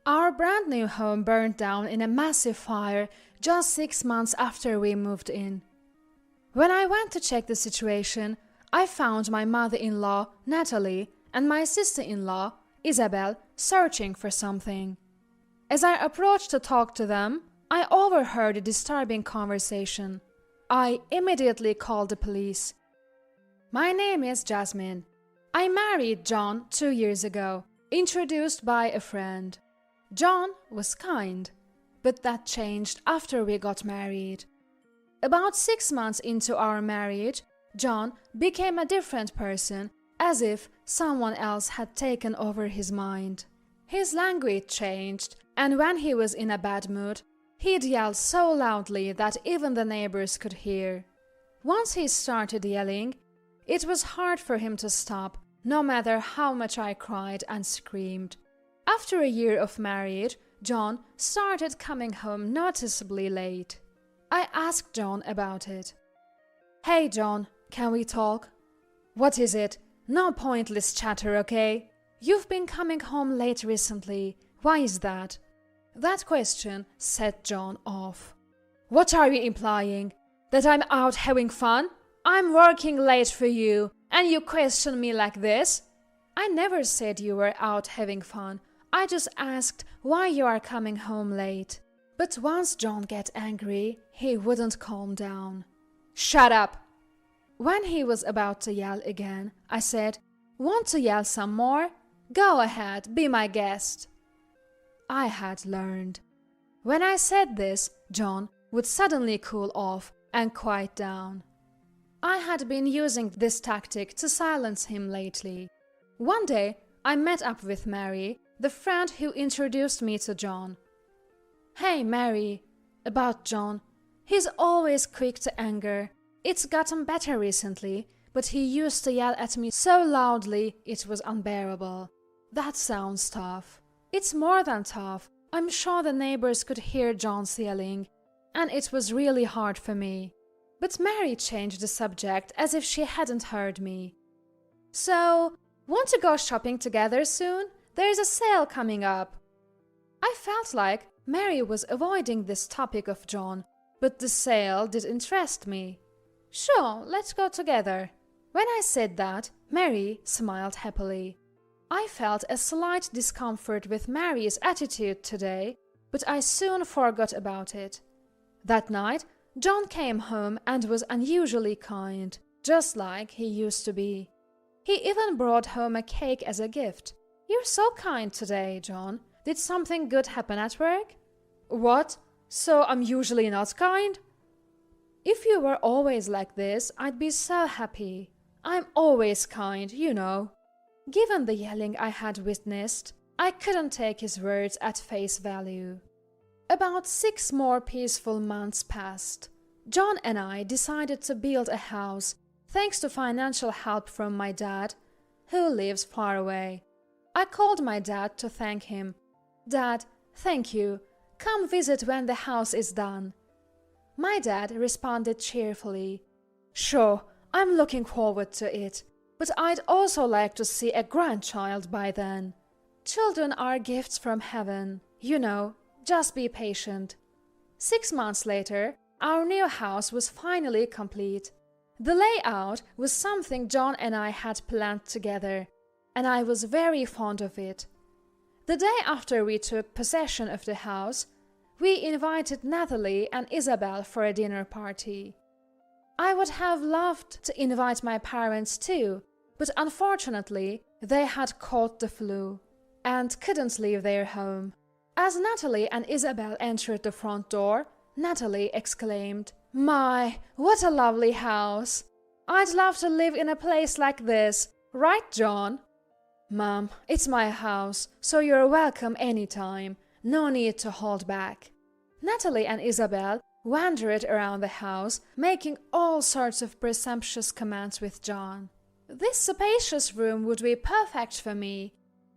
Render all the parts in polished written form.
Our brand new home burned down in a massive fire just 6 months after we moved in. When I went to check the situation, I found my mother-in-law, Natalie, and my sister-in-law, Isabel, searching for something. As I approached to talk to them, I overheard a disturbing conversation. I immediately called the police. My name is Jasmine. I married John 2 years ago, introduced by a friend. John was kind, but that changed after we got married. About 6 months into our marriage, John became a different person, as if someone else had taken over his mind. His language changed, and when he was in a bad mood, he'd yell so loudly that even the neighbors could hear. Once he started yelling, it was hard for him to stop, no matter how much I cried and screamed. After a year of marriage, John started coming home noticeably late. I asked John about it. "Hey John, can we talk?" "What is it? No pointless chatter, okay? You've been coming home late recently. Why is that?" That question set John off. "What are you implying? That I'm out having fun? I'm working late for you, and you question me like this?" "I never said you were out having fun. I just asked why you are coming home late." But once John got angry, he wouldn't calm down. "Shut up!" When he was about to yell again, I said, "Want to yell some more? Go ahead, be my guest." I had learned. When I said this, John would suddenly cool off and quiet down. I had been using this tactic to silence him lately. One day, I met up with Mary, the friend who introduced me to John. "Hey, Mary," about John. "He's always quick to anger. It's gotten better recently, but he used to yell at me so loudly it was unbearable." That sounds tough. It's more than tough. I'm sure the neighbors could hear John's yelling, and it was really hard for me. But Mary changed the subject as if she hadn't heard me. "So, want to go shopping together soon? There's a sale coming up." I felt like Mary was avoiding this topic of John, but the sale did interest me. "Sure, let's go together." When I said that, Mary smiled happily. I felt a slight discomfort with Mary's attitude today, but I soon forgot about it. That night, John came home and was unusually kind, just like he used to be. He even brought home a cake as a gift. "You're so kind today, John. Did something good happen at work?" "What? So I'm usually not kind?" "If you were always like this, I'd be so happy. I'm always kind, you know." Given the yelling I had witnessed, I couldn't take his words at face value. About 6 more peaceful months passed. John and I decided to build a house, thanks to financial help from my dad, who lives far away. I called my dad to thank him. "Dad, thank you. Come visit when the house is done." My dad responded cheerfully. "Sure, I'm looking forward to it. But I'd also like to see a grandchild by then. Children are gifts from heaven. You know, just be patient." 6 months later, our new house was finally complete. The layout was something John and I had planned together, and I was very fond of it. The day after we took possession of the house, we invited Natalie and Isabel for a dinner party. I would have loved to invite my parents too, but unfortunately, they had caught the flu and couldn't leave their home. As Natalie and Isabel entered the front door, Natalie exclaimed, "My, what a lovely house! I'd love to live in a place like this, right, John?" "Mom, it's my house, so you're welcome anytime. No need to hold back." Natalie and Isabel wandered around the house, making all sorts of presumptuous comments with John. "This spacious room would be perfect for me.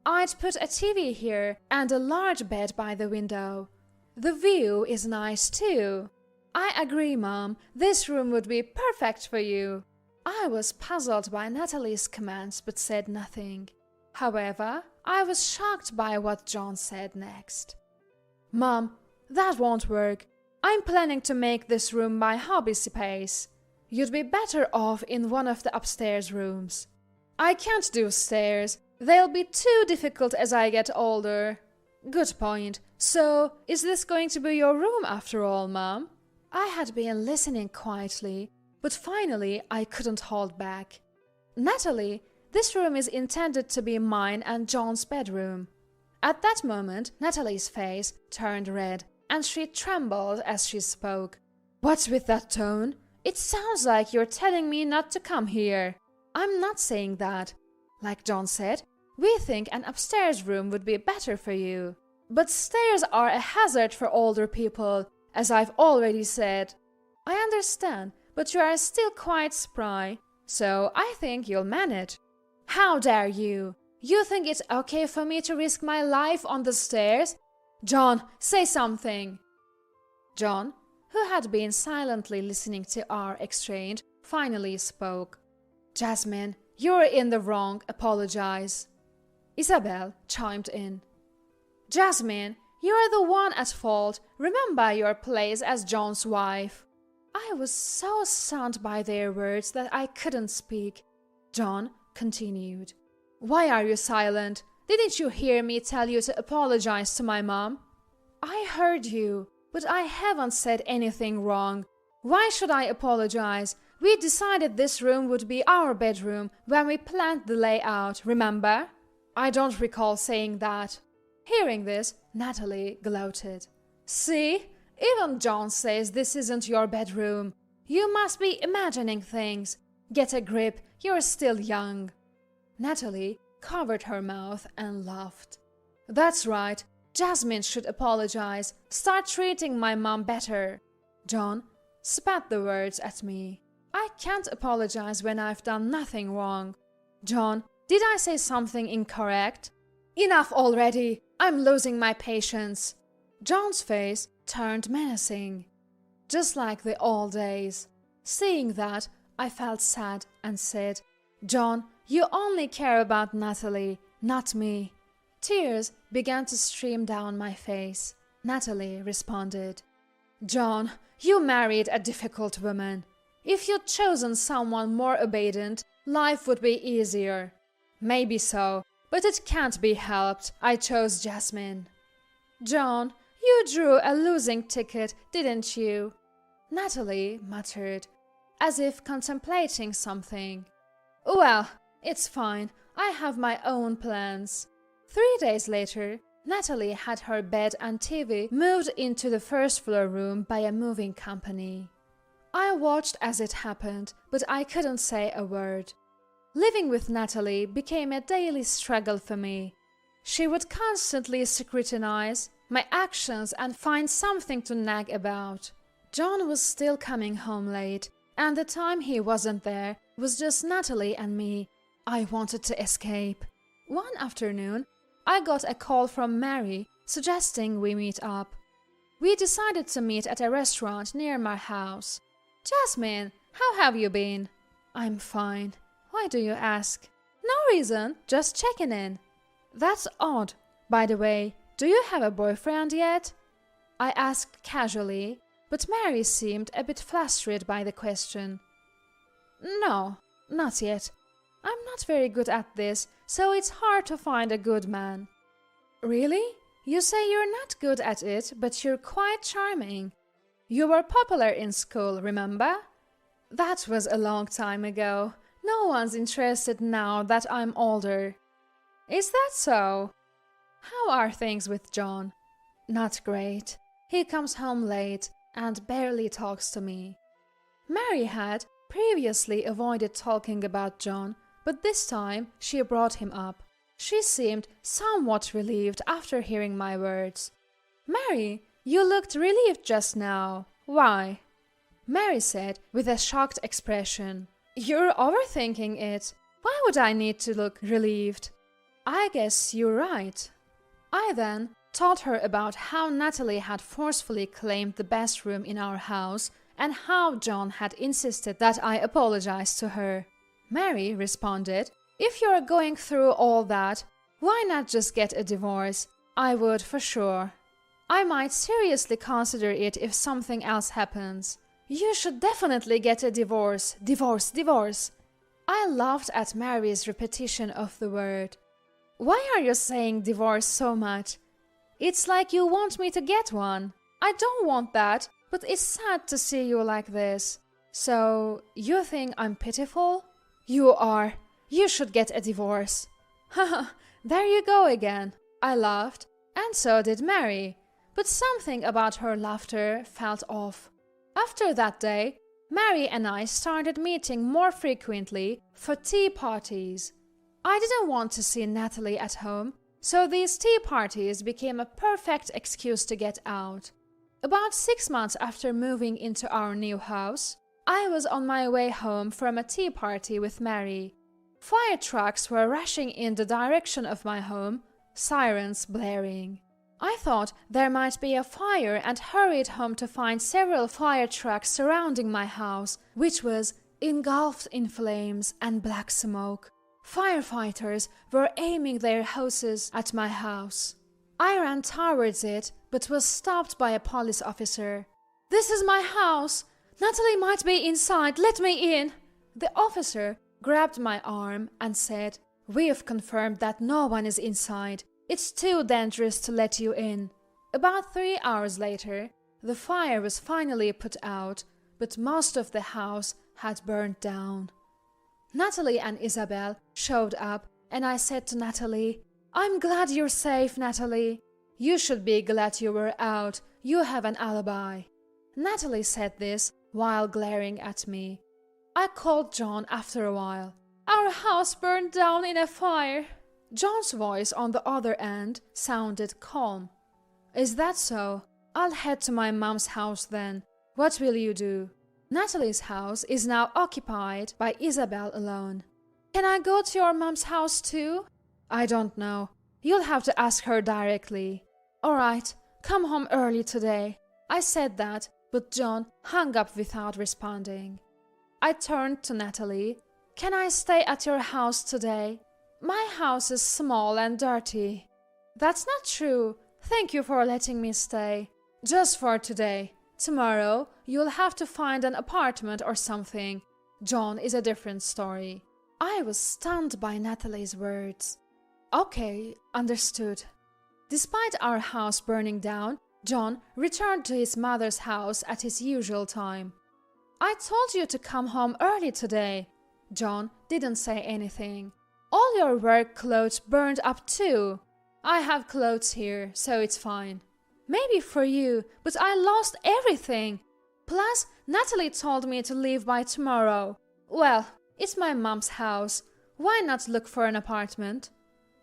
I'd put a TV here and a large bed by the window. The view is nice too." "I agree, Mom. This room would be perfect for you." I was puzzled by Natalie's comments but said nothing. However, I was shocked by what John said next. "Mom, that won't work. I'm planning to make this room my hobby space. You'd be better off in one of the upstairs rooms." "I can't do stairs. They'll be too difficult as I get older." "Good point. So, is this going to be your room after all, Mom?" I had been listening quietly, but finally I couldn't hold back. "Natalie, this room is intended to be mine and John's bedroom." At that moment, Natalie's face turned red, and she trembled as she spoke. "What's with that tone? It sounds like you're telling me not to come here." "I'm not saying that. Like John said, we think an upstairs room would be better for you. But stairs are a hazard for older people, as I've already said." "I understand, but you are still quite spry, so I think you'll manage." "How dare you? You think it's okay for me to risk my life on the stairs? John, say something." John, who had been silently listening to our exchange, finally spoke. "Jasmine, you're in the wrong. Apologize." Isabel chimed in. "Jasmine, you're the one at fault. Remember your place as John's wife." I was so stunned by their words that I couldn't speak. John continued. "Why are you silent? Didn't you hear me tell you to apologize to my mom?" "I heard you, but I haven't said anything wrong. Why should I apologize? We decided this room would be our bedroom when we planned the layout, remember?" "I don't recall saying that." Hearing this, Natalie gloated. "See? Even John says this isn't your bedroom. You must be imagining things. Get a grip, you're still young." Natalie covered her mouth and laughed. "That's right. Jasmine should apologize. Start treating my mom better." John spat the words at me. "I can't apologize when I've done nothing wrong." "John, did I say something incorrect?" "Enough already. I'm losing my patience." John's face turned menacing, just like the old days. Seeing that, I felt sad and said, "John, you only care about Natalie, not me." Tears began to stream down my face. Natalie responded, "John, you married a difficult woman. If you'd chosen someone more obedient, life would be easier." "Maybe so, but it can't be helped. I chose Jasmine." "John, you drew a losing ticket, didn't you?" Natalie muttered, as if contemplating something. "Well, it's fine. I have my own plans." 3 days later, Natalie had her bed and TV moved into the first floor room by a moving company. I watched as it happened, but I couldn't say a word. Living with Natalie became a daily struggle for me. She would constantly scrutinize my actions and find something to nag about. John was still coming home late, and the time he wasn't there was just Natalie and me. I wanted to escape. One afternoon, I got a call from Mary suggesting we meet up. We decided to meet at a restaurant near my house. "Jasmine, how have you been?" "I'm fine. Why do you ask?" "No reason, just checking in." "That's odd. By the way, do you have a boyfriend yet?" I asked casually, but Mary seemed a bit flustered by the question. "No, not yet. I'm not very good at this, so it's hard to find a good man." "Really? You say you're not good at it, but you're quite charming. You were popular in school, remember?" "That was a long time ago. No one's interested now that I'm older." "Is that so? How are things with John?" "Not great. He comes home late and barely talks to me." Mary had previously avoided talking about John, but this time she brought him up. She seemed somewhat relieved after hearing my words. "Mary, you looked relieved just now. Why?" Mary said with a shocked expression, "You're overthinking it. Why would I need to look relieved?" "I guess you're right." I then told her about how Natalie had forcefully claimed the best room in our house and how John had insisted that I apologize to her. Mary responded, "If you're going through all that, Why not just get a divorce? I would for sure. I might seriously consider it if something else happens. You should definitely get a divorce. Divorce, divorce. I laughed at Mary's repetition of the word. Why are you saying divorce so much? It's like you want me to get one. I don't want that, but it's sad to see you like this. So, you think I'm pitiful? You are. You should get a divorce. Haha, there you go again. I laughed, and so did Mary. But something about her laughter felt off. After that day, Mary and I started meeting more frequently for tea parties. I didn't want to see Natalie at home, so these tea parties became a perfect excuse to get out. About 6 months after moving into our new house, I was on my way home from a tea party with Mary. Fire trucks were rushing in the direction of my home, sirens blaring. I thought there might be a fire and hurried home to find several fire trucks surrounding my house, which was engulfed in flames and black smoke. Firefighters were aiming their hoses at my house. I ran towards it, but was stopped by a police officer. "This is my house! Natalie might be inside, let me in!" The officer grabbed my arm and said, "We've confirmed that no one is inside. It's too dangerous to let you in." About 3 hours later, the fire was finally put out, but most of the house had burned down. Natalie and Isabel showed up, and I said to Natalie, "I'm glad you're safe, Natalie." "You should be glad you were out. You have an alibi." Natalie said this while glaring at me. I called John after a while. "Our house burned down in a fire." John's voice on the other end sounded calm. "Is that so? I'll head to my mom's house then. What will you do?" Natalie's house is now occupied by Isabel alone. "Can I go to your mom's house too?" "I don't know. You'll have to ask her directly." "All right, come home early today." I said that, but John hung up without responding. I turned to Natalie. "Can I stay at your house today? My house is small and dirty." "That's not true. Thank you for letting me stay. Just for today. Tomorrow, you'll have to find an apartment or something. John is a different story." I was stunned by Natalie's words. "Okay, understood." Despite our house burning down, John returned to his mother's house at his usual time. "I told you to come home early today." John didn't say anything. "All your work clothes burned up too." "I have clothes here, so it's fine." "Maybe for you, but I lost everything. Plus, Natalie told me to leave by tomorrow." "Well, it's my mom's house. Why not look for an apartment?"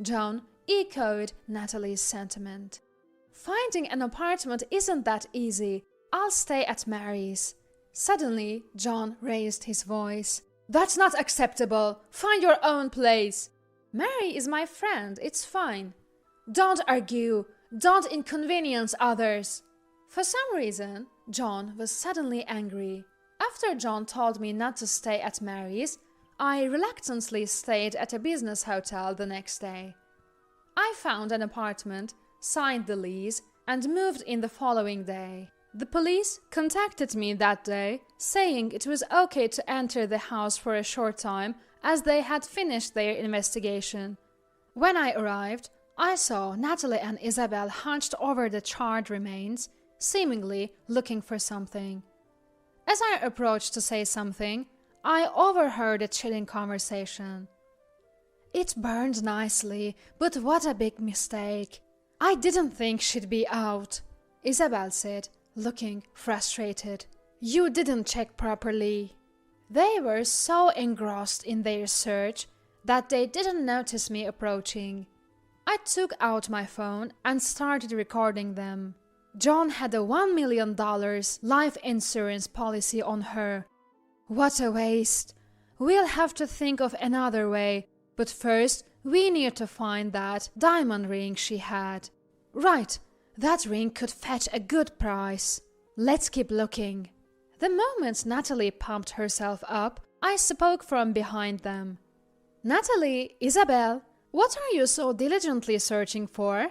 John echoed Natalie's sentiment. "Finding an apartment isn't that easy. I'll stay at Mary's." Suddenly, John raised his voice. "That's not acceptable. Find your own place." "Mary is my friend. It's fine." "Don't argue. Don't inconvenience others." For some reason, John was suddenly angry. After John told me not to stay at Mary's, I reluctantly stayed at a business hotel the next day. I found an apartment, signed the lease, and moved in the following day. The police contacted me that day, saying it was okay to enter the house for a short time as they had finished their investigation. When I arrived, I saw Natalie and Isabel hunched over the charred remains, seemingly looking for something. As I approached to say something, I overheard a chilling conversation. "It burned nicely, but what a big mistake. I didn't think she'd be out," Isabel said, looking frustrated. "You didn't check properly." They were so engrossed in their search that they didn't notice me approaching. I took out my phone and started recording them. John had a $1 million life insurance policy on her. What a waste. We'll have to think of another way, but first we need to find that diamond ring she had. Right, that ring could fetch a good price. Let's keep looking. The moment Natalie pumped herself up, I spoke from behind them. "Natalie, Isabel, What are you so diligently searching for?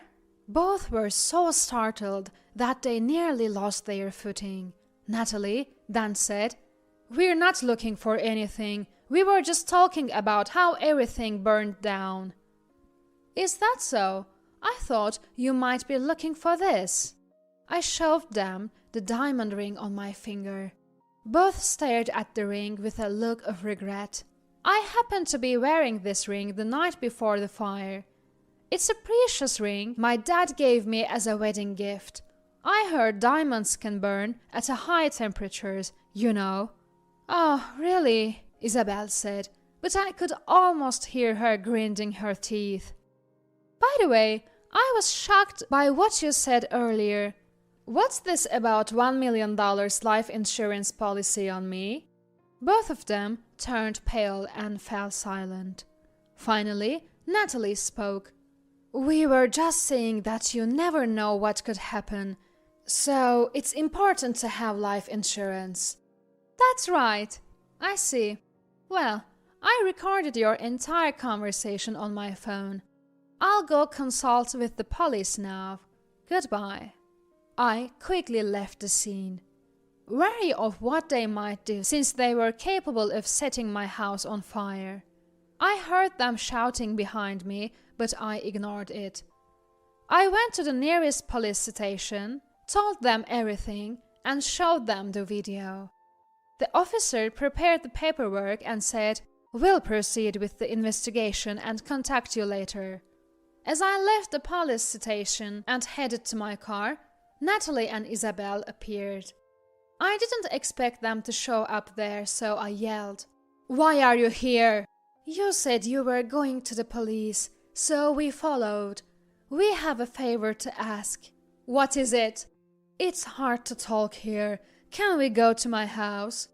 Both were so startled that they nearly lost their footing. Natalie then said, "We're not looking for anything. We were just talking about how everything burned down." "Is that so? I thought you might be looking for this." I showed them the diamond ring on my finger. Both stared at the ring with a look of regret. I happened to be wearing this ring the night before the fire. It's a precious ring my dad gave me as a wedding gift. I heard diamonds can burn at high temperatures, you know. "Oh, really?" Isabel said, but I could almost hear her grinding her teeth. "By the way, I was shocked by what you said earlier. What's this about $1 million life insurance policy on me?" Both of them turned pale and fell silent. Finally, Natalie spoke. "We were just saying that you never know what could happen, so it's important to have life insurance." "That's right. I see. Well, I recorded your entire conversation on my phone. I'll go consult with the police now. Goodbye." I quickly left the scene, wary of what they might do since they were capable of setting my house on fire. I heard them shouting behind me, but I ignored it. I went to the nearest police station, told them everything, and showed them the video. The officer prepared the paperwork and said, "We'll proceed with the investigation and contact you later." As I left the police station and headed to my car, Natalie and Isabel appeared. I didn't expect them to show up there, so I yelled, "Why are you here?" "You said you were going to the police, so we followed. We have a favor to ask." "What is it?" "It's hard to talk here. Can we go to my house?"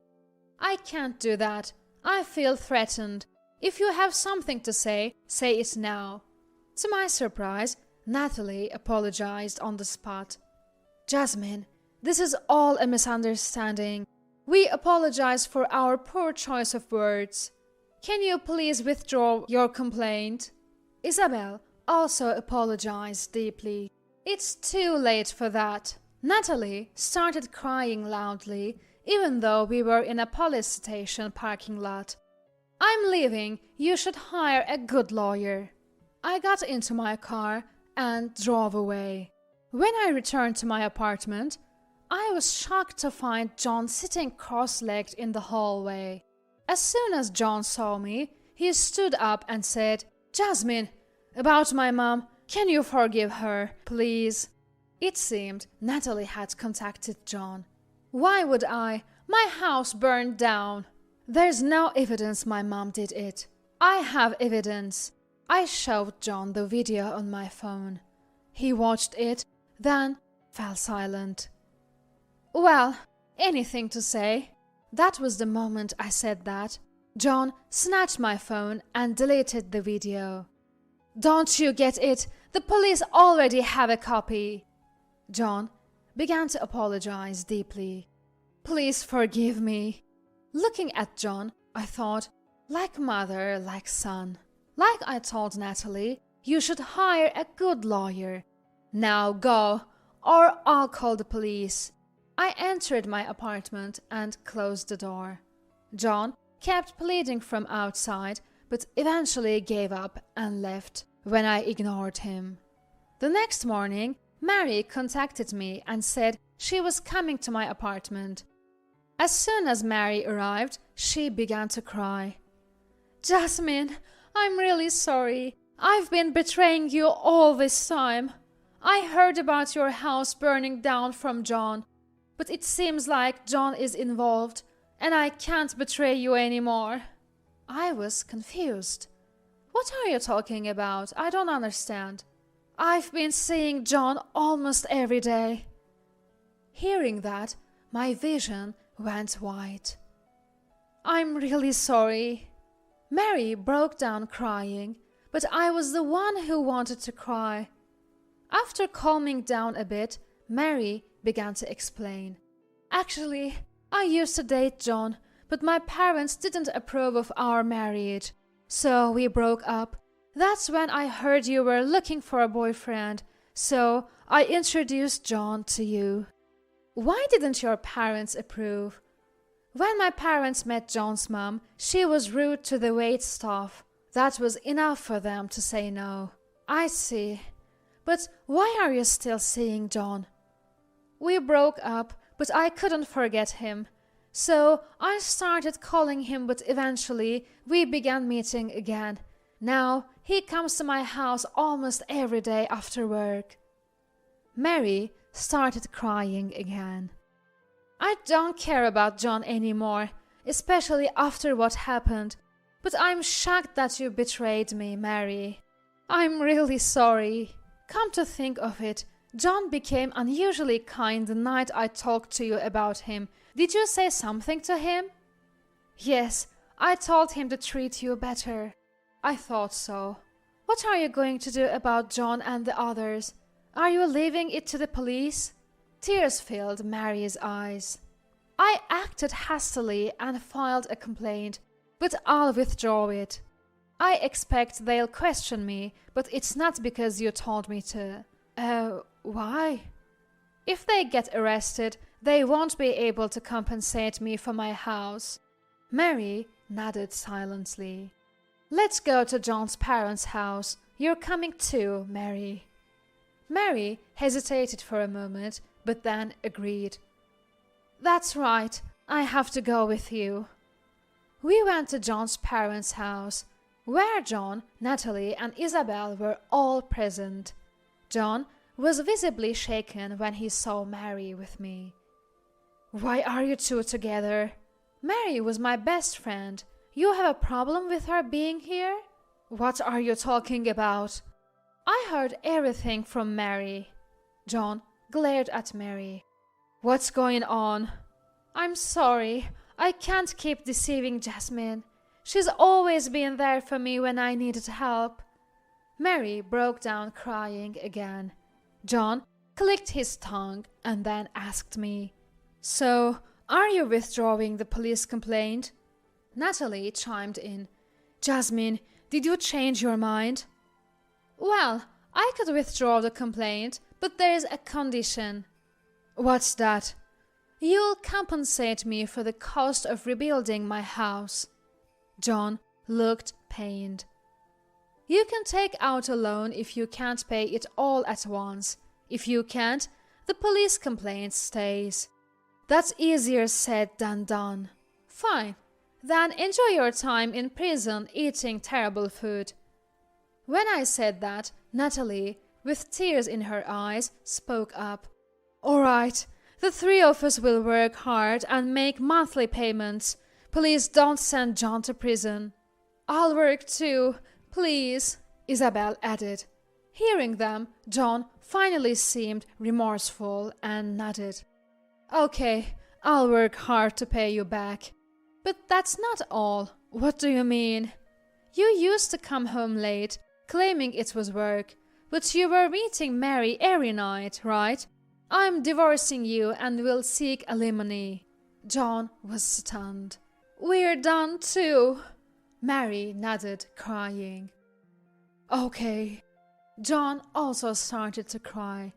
"I can't do that. I feel threatened. If you have something to say it now." To my surprise, Natalie apologized on the spot. "Jasmine, this is all a misunderstanding. We apologize for our poor choice of words. Can you please withdraw your complaint?" Isabel also apologized deeply. "It's too late for that." Natalie started crying loudly, even though we were in a police station parking lot. "I'm leaving. You should hire a good lawyer." I got into my car and drove away. When I returned to my apartment, I was shocked to find John sitting cross-legged in the hallway. As soon as John saw me, he stood up and said, "Jasmine, about my mom, can you forgive her, please?" It seemed Natalie had contacted John. "Why would I? My house burned down." "There's no evidence my mom did it." "I have evidence." I showed John the video on my phone. He watched it, then fell silent. "Well, anything to say?" That was the moment I said that. John snatched my phone and deleted the video. "Don't you get it? The police already have a copy." John began to apologize deeply. "Please forgive me." Looking at John, I thought, like mother, like son. Like I told Natalie, you should hire a good lawyer. "Now go, or I'll call the police." I entered my apartment and closed the door. John kept pleading from outside, but eventually gave up and left when I ignored him. The next morning, Mary contacted me and said she was coming to my apartment. As soon as Mary arrived, she began to cry. "Jasmine, I'm really sorry. I've been betraying you all this time. I heard about your house burning down from John, but it seems like John is involved, and I can't betray you anymore." I was confused. "What are you talking about? I don't understand." "I've been seeing John almost every day." Hearing that, my vision went white. "I'm really sorry." Mary broke down crying, but I was the one who wanted to cry. After calming down a bit, Mary began to explain. "Actually, I used to date John, but my parents didn't approve of our marriage, so we broke up. That's when I heard you were looking for a boyfriend, so I introduced John to you. Why didn't your parents approve? When my parents met John's mom, she was rude to the wait staff. That was enough for them to say no. I see. But why are you still seeing John? We broke up, but I couldn't forget him. So I started calling him, but eventually we began meeting again. Now he comes to my house almost every day after work. Mary started crying again. I don't care about John anymore, especially after what happened. But I'm shocked that you betrayed me, Mary. I'm really sorry. Come to think of it, John became unusually kind the night I talked to you about him. Did you say something to him? Yes, I told him to treat you better. I thought so. What are you going to do about John and the others? Are you leaving it to the police? Tears filled Mary's eyes. I acted hastily and filed a complaint, but I'll withdraw it. I expect they'll question me, but it's not because you told me to. Why? If they get arrested, they won't be able to compensate me for my house. Mary nodded silently. Let's go to John's parents' house. You're coming too, Mary. Mary hesitated for a moment, but then agreed. That's right, I have to go with you. We went to John's parents' house, where John, Natalie, and Isabel were all present. John was visibly shaken when he saw Mary with me. Why are you two together? Mary was my best friend. You have a problem with her being here? What are you talking about? I heard everything from Mary. John glared at Mary. What's going on? I'm sorry. I can't keep deceiving Jasmine. She's always been there for me when I needed help. Mary broke down crying again. John clicked his tongue and then asked me, So, are you withdrawing the police complaint? Natalie chimed in. Jasmine, did you change your mind? Well, I could withdraw the complaint, but there's a condition. What's that? You'll compensate me for the cost of rebuilding my house. John looked pained. You can take out a loan if you can't pay it all at once. If you can't, the police complaint stays. That's easier said than done. Fine. Then enjoy your time in prison eating terrible food. When I said that, Natalie, with tears in her eyes, spoke up. All right, the three of us will work hard and make monthly payments. Please don't send John to prison. I'll work too, please, Isabel added. Hearing them, John finally seemed remorseful and nodded. Okay, I'll work hard to pay you back. But that's not all. What do you mean? You used to come home late, claiming it was work, but you were meeting Mary every night, right? I'm divorcing you and will seek alimony. John was stunned. We're done too. Mary nodded, crying. Okay. John also started to cry.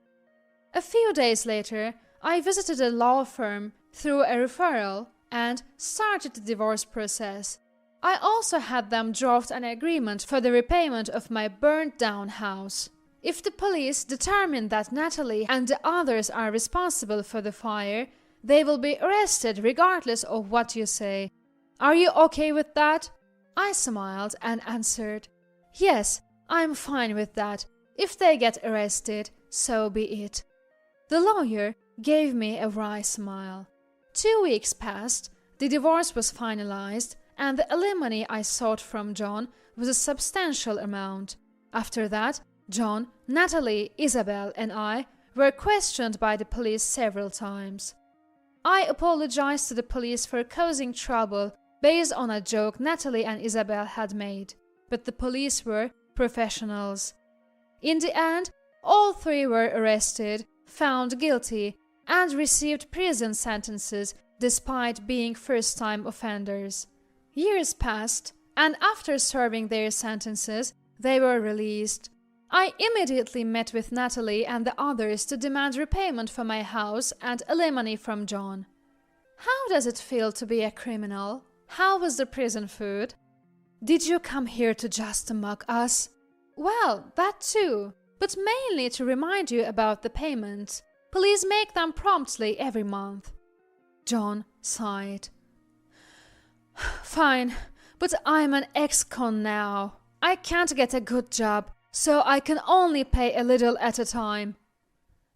A few days later, I visited a law firm through a referral and started the divorce process. I also had them draft an agreement for the repayment of my burned-down house. If the police determine that Natalie and the others are responsible for the fire, they will be arrested regardless of what you say. Are you okay with that? I smiled and answered, Yes, I'm fine with that. If they get arrested, so be it. The lawyer gave me a wry smile. 2 weeks passed, the divorce was finalized, and the alimony I sought from John was a substantial amount. After that, John, Natalie, Isabel, and I were questioned by the police several times. I apologized to the police for causing trouble based on a joke Natalie and Isabel had made, but the police were professionals. In the end, all three were arrested, found guilty, and received prison sentences despite being first-time offenders. Years passed, and after serving their sentences, They were released. I immediately met with Natalie and the others to demand repayment for my house and alimony from John. How does it feel to be a criminal? How was the prison food? Did you come here to just mock us? Well, that too, but mainly to remind you about the payments. Please make them promptly every month. John sighed. Fine, but I'm an ex-con now. I can't get a good job, so I can only pay a little at a time.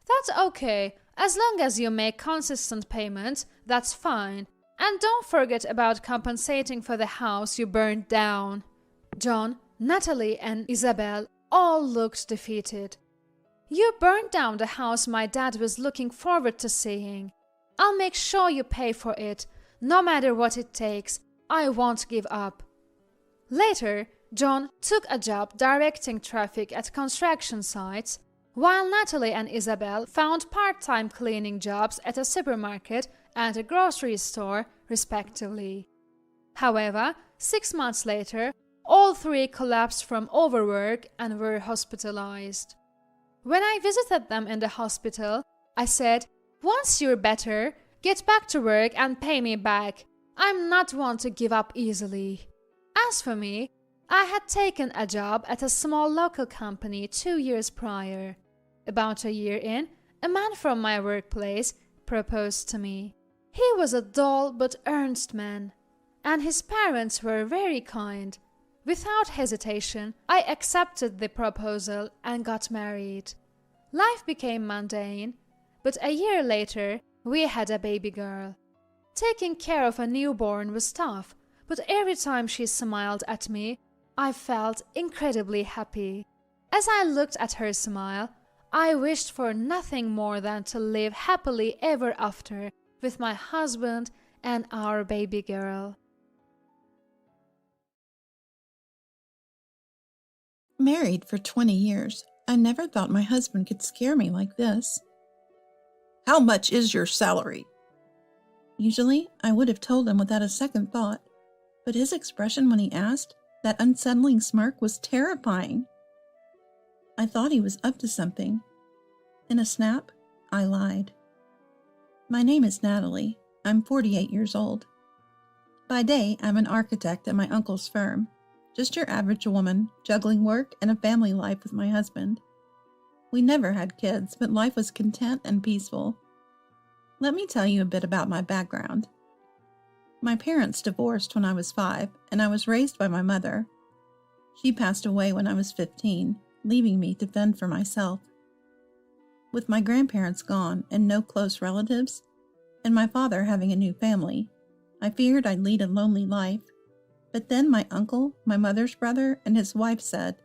That's okay. As long as you make consistent payments, that's fine. And don't forget about compensating for the house you burned down. John, Natalie, and Isabel all looked defeated. You burned down the house my dad was looking forward to seeing. I'll make sure you pay for it, no matter what it takes. I won't give up. Later, John took a job directing traffic at construction sites, while Natalie and Isabel found part-time cleaning jobs at a supermarket and a grocery store, respectively. However, 6 months later, all three collapsed from overwork and were hospitalized. When I visited them in the hospital, I said, "Once you're better, get back to work and pay me back. I'm not one to give up easily." As for me, I had taken a job at a small local company 2 years prior. About a year in, a man from my workplace proposed to me. He was a dull but earnest man, and his parents were very kind. Without hesitation, I accepted the proposal and got married. Life became mundane, but a year later, we had a baby girl. Taking care of a newborn was tough, but every time she smiled at me, I felt incredibly happy. As I looked at her smile, I wished for nothing more than to live happily ever after with my husband and our baby girl. Married for 20 years, I never thought my husband could scare me like this. "How much is your salary?" Usually, I would have told him without a second thought, but his expression when he asked, that unsettling smirk, was terrifying. I thought he was up to something. In a snap, I lied. My name is Natalie. I'm 48 years old. By day, I'm an architect at my uncle's firm. Just your average woman, juggling work and a family life with my husband. We never had kids, but life was content and peaceful. Let me tell you a bit about my background. My parents divorced when I was 5, and I was raised by my mother. She passed away when I was 15, leaving me to fend for myself. With my grandparents gone and no close relatives, and my father having a new family, I feared I'd lead a lonely life. But then my uncle, my mother's brother, and his wife said,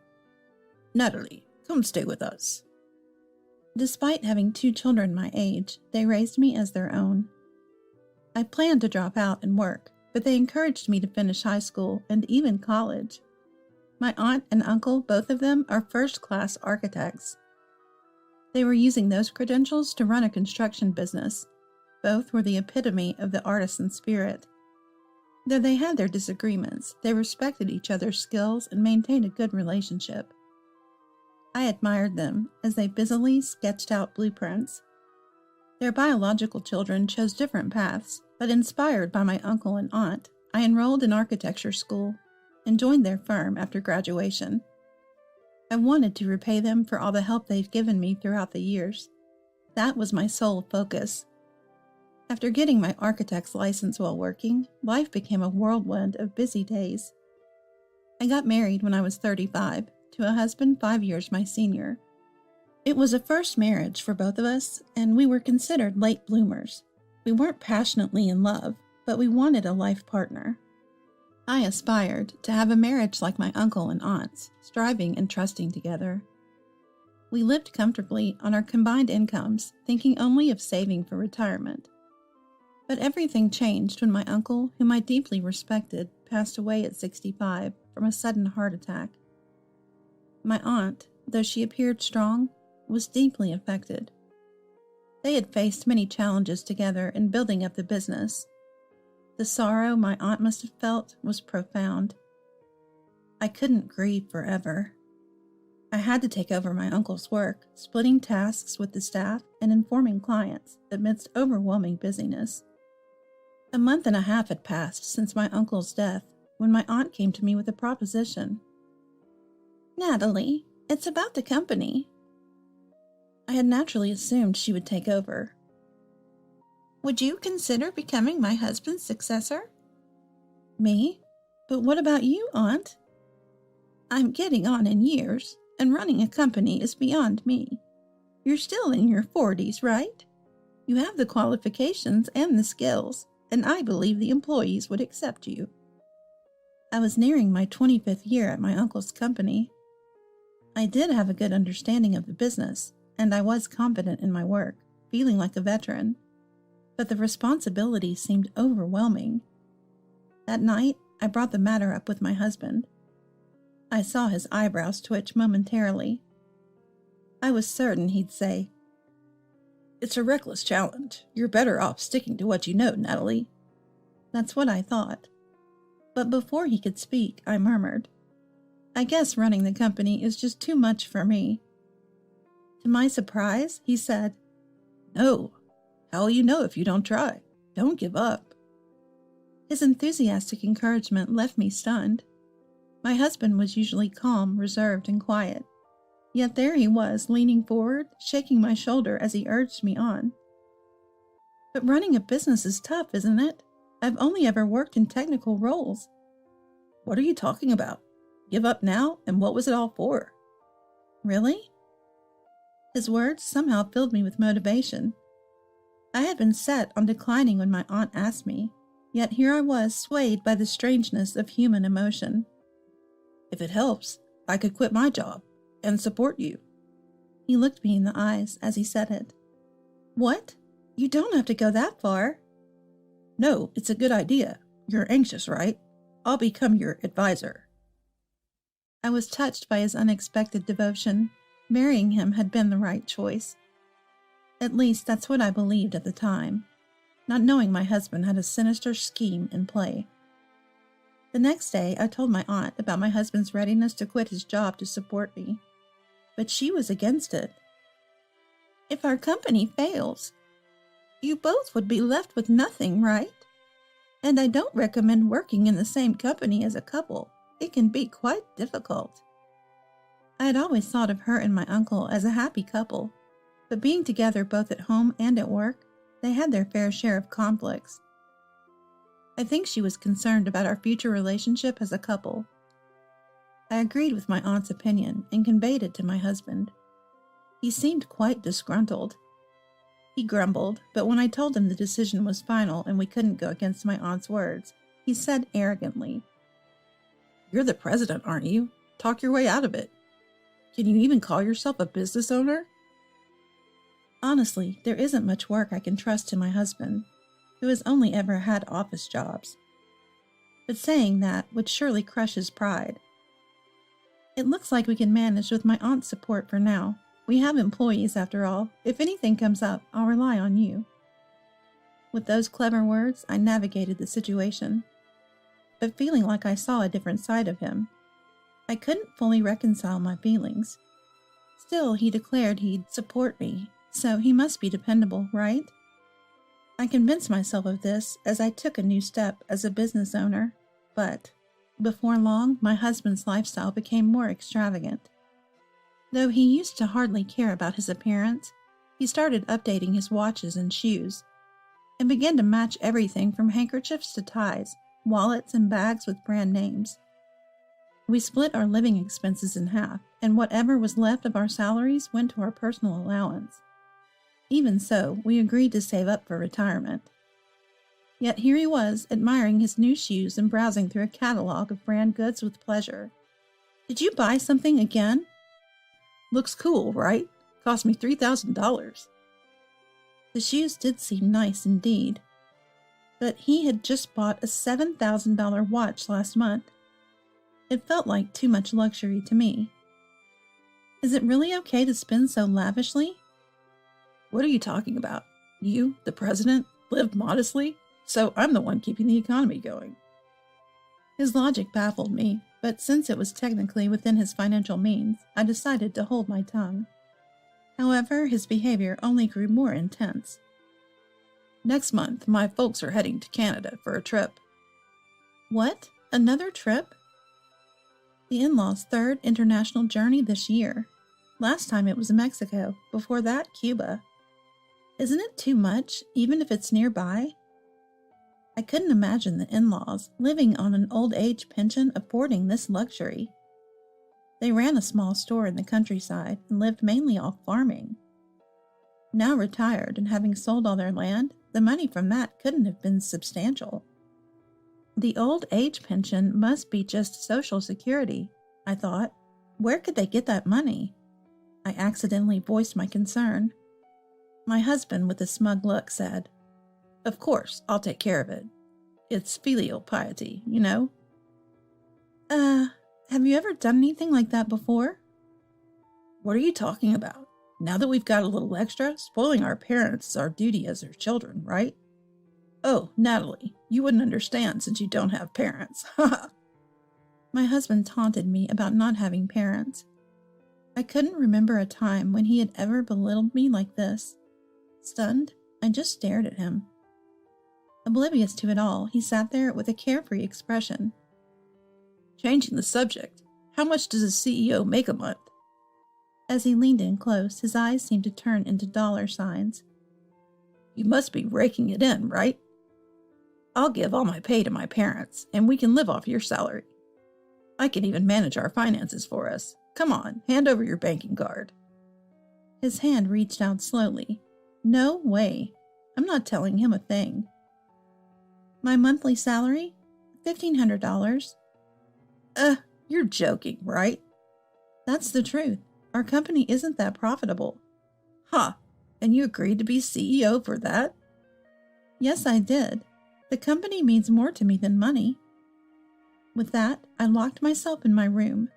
"Natalie, come stay with us." Despite having 2 children my age, they raised me as their own. I planned to drop out and work, but they encouraged me to finish high school and even college. My aunt and uncle, both of them, are first-class architects. They were using those credentials to run a construction business. Both were the epitome of the artisan spirit. Though they had their disagreements, they respected each other's skills and maintained a good relationship. I admired them as they busily sketched out blueprints. Their biological children chose different paths, but inspired by my uncle and aunt, I enrolled in architecture school and joined their firm after graduation. I wanted to repay them for all the help they've given me throughout the years. That was my sole focus. After getting my architect's license while working, life became a whirlwind of busy days. I got married when I was 35 to a husband 5 years my senior. It was a first marriage for both of us, and we were considered late bloomers. We weren't passionately in love, but we wanted a life partner. I aspired to have a marriage like my uncle and aunts, striving and trusting together. We lived comfortably on our combined incomes, thinking only of saving for retirement. But everything changed when my uncle, whom I deeply respected, passed away at 65 from a sudden heart attack. My aunt, though she appeared strong, was deeply affected. They had faced many challenges together in building up the business. The sorrow my aunt must have felt was profound. I couldn't grieve forever. I had to take over my uncle's work, splitting tasks with the staff and informing clients amidst overwhelming busyness. A month and a half had passed since my uncle's death when my aunt came to me with a proposition. "Natalie, it's about the company." I had naturally assumed she would take over. "Would you consider becoming my husband's successor?" "Me? But what about you, Aunt?" "I'm getting on in years, and running a company is beyond me. You're still in your 40s, right? You have the qualifications and the skills, and I believe the employees would accept you." I was nearing my 25th year at my uncle's company. I did have a good understanding of the business, and I was confident in my work, feeling like a veteran. But the responsibility seemed overwhelming. That night, I brought the matter up with my husband. I saw his eyebrows twitch momentarily. I was certain he'd say, "It's a reckless challenge. You're better off sticking to what you know, Natalie." That's what I thought. But before he could speak, I murmured, "I guess running the company is just too much for me." To my surprise, he said, "No. How will you know if you don't try? Don't give up." His enthusiastic encouragement left me stunned. My husband was usually calm, reserved, and quiet. Yet there he was, leaning forward, shaking my shoulder as he urged me on. "But running a business is tough, isn't it? I've only ever worked in technical roles." "What are you talking about? Give up now, and what was it all for?" "Really?" His words somehow filled me with motivation. I had been set on declining when my aunt asked me, yet here I was swayed by the strangeness of human emotion. "If it helps, I could quit my job and support you." He looked me in the eyes as he said it. "What? You don't have to go that far." "No, it's a good idea. You're anxious, right? I'll become your advisor." I was touched by his unexpected devotion. Marrying him had been the right choice. At least that's what I believed at the time, not knowing my husband had a sinister scheme in play. The next day, I told my aunt about my husband's readiness to quit his job to support me, but she was against it. "If our company fails, you both would be left with nothing, right? And I don't recommend working in the same company as a couple. It can be quite difficult." I had always thought of her and my uncle as a happy couple, but being together both at home and at work, they had their fair share of conflicts. I think she was concerned about our future relationship as a couple. I agreed with my aunt's opinion and conveyed it to my husband. He seemed quite disgruntled. He grumbled, but when I told him the decision was final and we couldn't go against my aunt's words, he said arrogantly, "You're the president, aren't you? Talk your way out of it. Can you even call yourself a business owner?" Honestly, there isn't much work I can trust to my husband, who has only ever had office jobs. But saying that would surely crush his pride. "It looks like we can manage with my aunt's support for now. We have employees, after all. If anything comes up, I'll rely on you." With those clever words, I navigated the situation, but feeling like I saw a different side of him. I couldn't fully reconcile my feelings. Still, he declared he'd support me, so he must be dependable, right? I convinced myself of this as I took a new step as a business owner, but before long, my husband's lifestyle became more extravagant. Though he used to hardly care about his appearance, he started updating his watches and shoes, and began to match everything from handkerchiefs to ties, wallets and bags with brand names. We split our living expenses in half, and whatever was left of our salaries went to our personal allowance. Even so, we agreed to save up for retirement. Yet here he was, admiring his new shoes and browsing through a catalog of brand goods with pleasure. "Did you buy something again?" "Looks cool, right? Cost me $3,000. The shoes did seem nice indeed, but he had just bought a $7,000 watch last month. It felt like too much luxury to me. "Is it really okay to spend so lavishly?" "What are you talking about? You, the president, live modestly, so I'm the one keeping the economy going." His logic baffled me, but since it was technically within his financial means, I decided to hold my tongue. However, his behavior only grew more intense. Next month, my folks are heading to Canada for a trip. What? Another trip? The in-laws' third international journey this year. Last time it was Mexico, before that Cuba. Isn't it too much, even if it's nearby? I couldn't imagine the in-laws living on an old age pension affording this luxury. They ran a small store in the countryside and lived mainly off farming. Now retired and having sold all their land, the money from that couldn't have been substantial. The old age pension must be just Social Security, I thought. Where could they get that money? I accidentally voiced my concern. My husband, with a smug look, said, "Of course, I'll take care of it. It's filial piety, you know." Have you ever done anything like that before? What are you talking about? Now that we've got a little extra, spoiling our parents is our duty as their children, right? Oh, Natalie, you wouldn't understand since you don't have parents. My husband taunted me about not having parents. I couldn't remember a time when he had ever belittled me like this. Stunned, I just stared at him. Oblivious to it all, he sat there with a carefree expression. Changing the subject, how much does a CEO make a month? As he leaned in close, his eyes seemed to turn into dollar signs. You must be raking it in, right? I'll give all my pay to my parents, and we can live off your salary. I can even manage our finances for us. Come on, hand over your banking card. His hand reached out slowly. No way. I'm not telling him a thing. My monthly salary? $1,500. You're joking, right? That's the truth. Our company isn't that profitable. Huh, and you agreed to be CEO for that? Yes, I did. The company means more to me than money. With that, I locked myself in my room.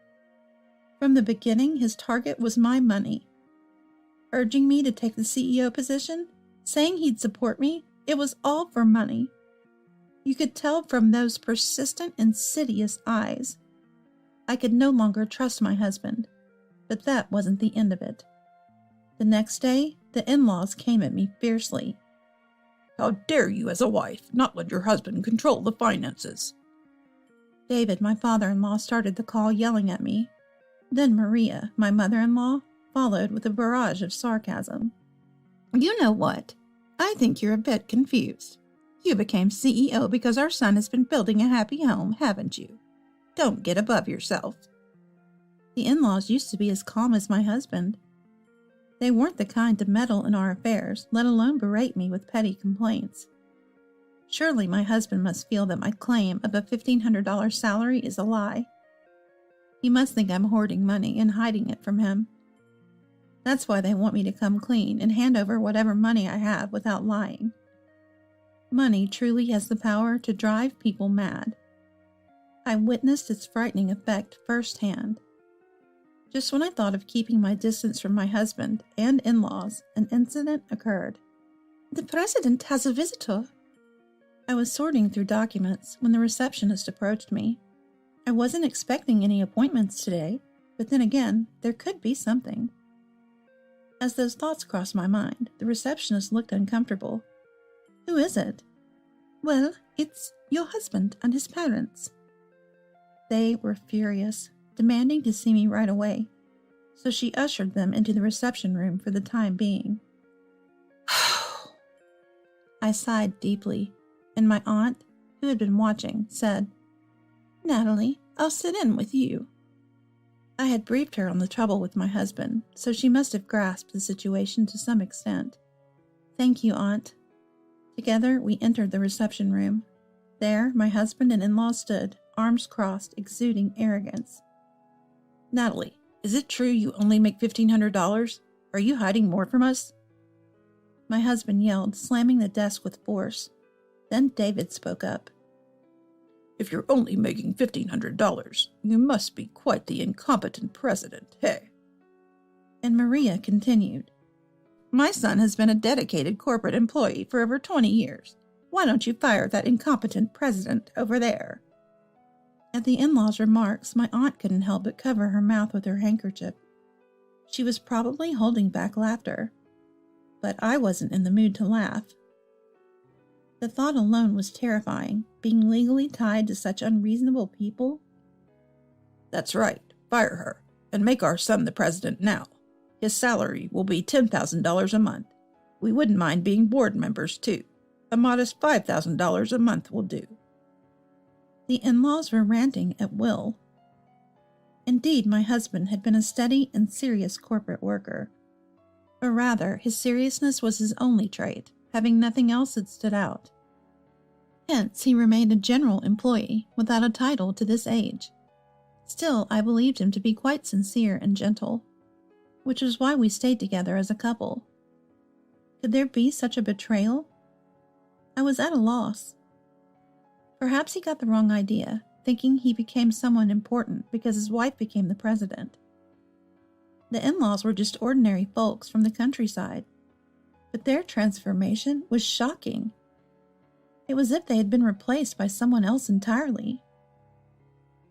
From the beginning, his target was my money. Urging me to take the CEO position, saying he'd support me, it was all for money. You could tell from those persistent, insidious eyes. I could no longer trust my husband, but that wasn't the end of it. The next day, the in-laws came at me fiercely. How dare you, as a wife, not let your husband control the finances? David, my father-in-law, started the call yelling at me. Then Maria, my mother-in-law, followed with a barrage of sarcasm. You know what? I think you're a bit confused. You became CEO because our son has been building a happy home, haven't you? Don't get above yourself. The in-laws used to be as calm as my husband. They weren't the kind to meddle in our affairs, let alone berate me with petty complaints. Surely my husband must feel that my claim of a $1,500 salary is a lie. He must think I'm hoarding money and hiding it from him. That's why they want me to come clean and hand over whatever money I have without lying. Money truly has the power to drive people mad. I witnessed its frightening effect firsthand. Just when I thought of keeping my distance from my husband and in-laws, an incident occurred. The president has a visitor. I was sorting through documents when the receptionist approached me. I wasn't expecting any appointments today, but then again, there could be something. As those thoughts crossed my mind, the receptionist looked uncomfortable. Who is it? Well, it's your husband and his parents. They were furious, demanding to see me right away, so she ushered them into the reception room for the time being. I sighed deeply, and my aunt, who had been watching, said, Natalie, I'll sit in with you. I had briefed her on the trouble with my husband, so she must have grasped the situation to some extent. Thank you, Aunt. Together, we entered the reception room. There, my husband and in-law stood, arms crossed, exuding arrogance. Natalie, is it true you only make $1,500? Are you hiding more from us? My husband yelled, slamming the desk with force. Then David spoke up. If you're only making $1,500, you must be quite the incompetent president, hey? And Maria continued. My son has been a dedicated corporate employee for over 20 years. Why don't you fire that incompetent president over there? At the in-laws' remarks, my aunt couldn't help but cover her mouth with her handkerchief. She was probably holding back laughter, but I wasn't in the mood to laugh. The thought alone was terrifying, being legally tied to such unreasonable people. That's right, fire her, and make our son the president now. His salary will be $10,000 a month. We wouldn't mind being board members, too. A modest $5,000 a month will do. The in-laws were ranting at will. Indeed, my husband had been a steady and serious corporate worker. Or rather, his seriousness was his only trait, having nothing else that stood out. Hence, he remained a general employee without a title to this age. Still, I believed him to be quite sincere and gentle, which was why we stayed together as a couple. Could there be such a betrayal? I was at a loss. Perhaps he got the wrong idea, thinking he became someone important because his wife became the president. The in-laws were just ordinary folks from the countryside, but their transformation was shocking. It was as if they had been replaced by someone else entirely.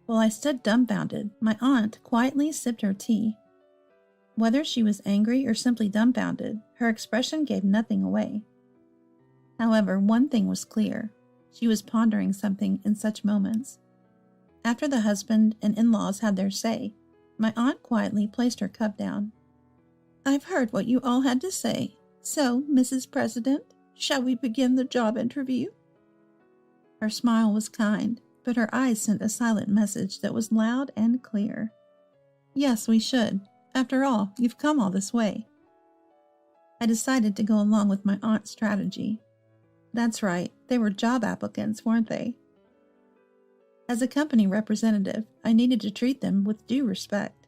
While I stood dumbfounded, my aunt quietly sipped her tea. Whether she was angry or simply dumbfounded, her expression gave nothing away. However, one thing was clear. She was pondering something in such moments. After the husband and in-laws had their say, my aunt quietly placed her cup down. I've heard what you all had to say. So, Mrs. President, shall we begin the job interview? Her smile was kind, but her eyes sent a silent message that was loud and clear. Yes, we should. After all, you've come all this way. I decided to go along with my aunt's strategy. That's right, they were job applicants, weren't they? As a company representative, I needed to treat them with due respect.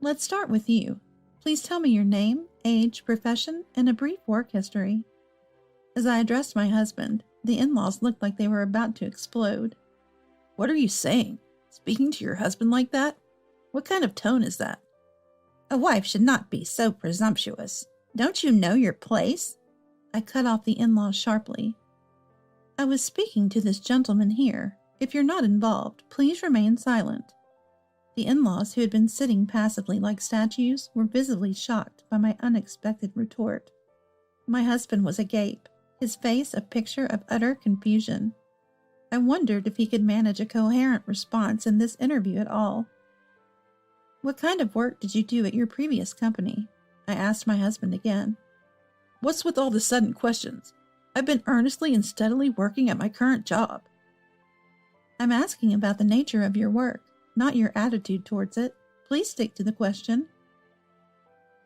Let's start with you. Please tell me your name, age, profession, and a brief work history. As I addressed my husband, the in-laws looked like they were about to explode. What are you saying? Speaking to your husband like that? What kind of tone is that? A wife should not be so presumptuous. Don't you know your place? I cut off the in-laws sharply. I was speaking to this gentleman here. If you're not involved, please remain silent. The in-laws, who had been sitting passively like statues, were visibly shocked by my unexpected retort. My husband was agape, his face a picture of utter confusion. I wondered if he could manage a coherent response in this interview at all. What kind of work did you do at your previous company? I asked my husband again. What's with all the sudden questions? I've been earnestly and steadily working at my current job. I'm asking about the nature of your work, not your attitude towards it. Please stick to the question.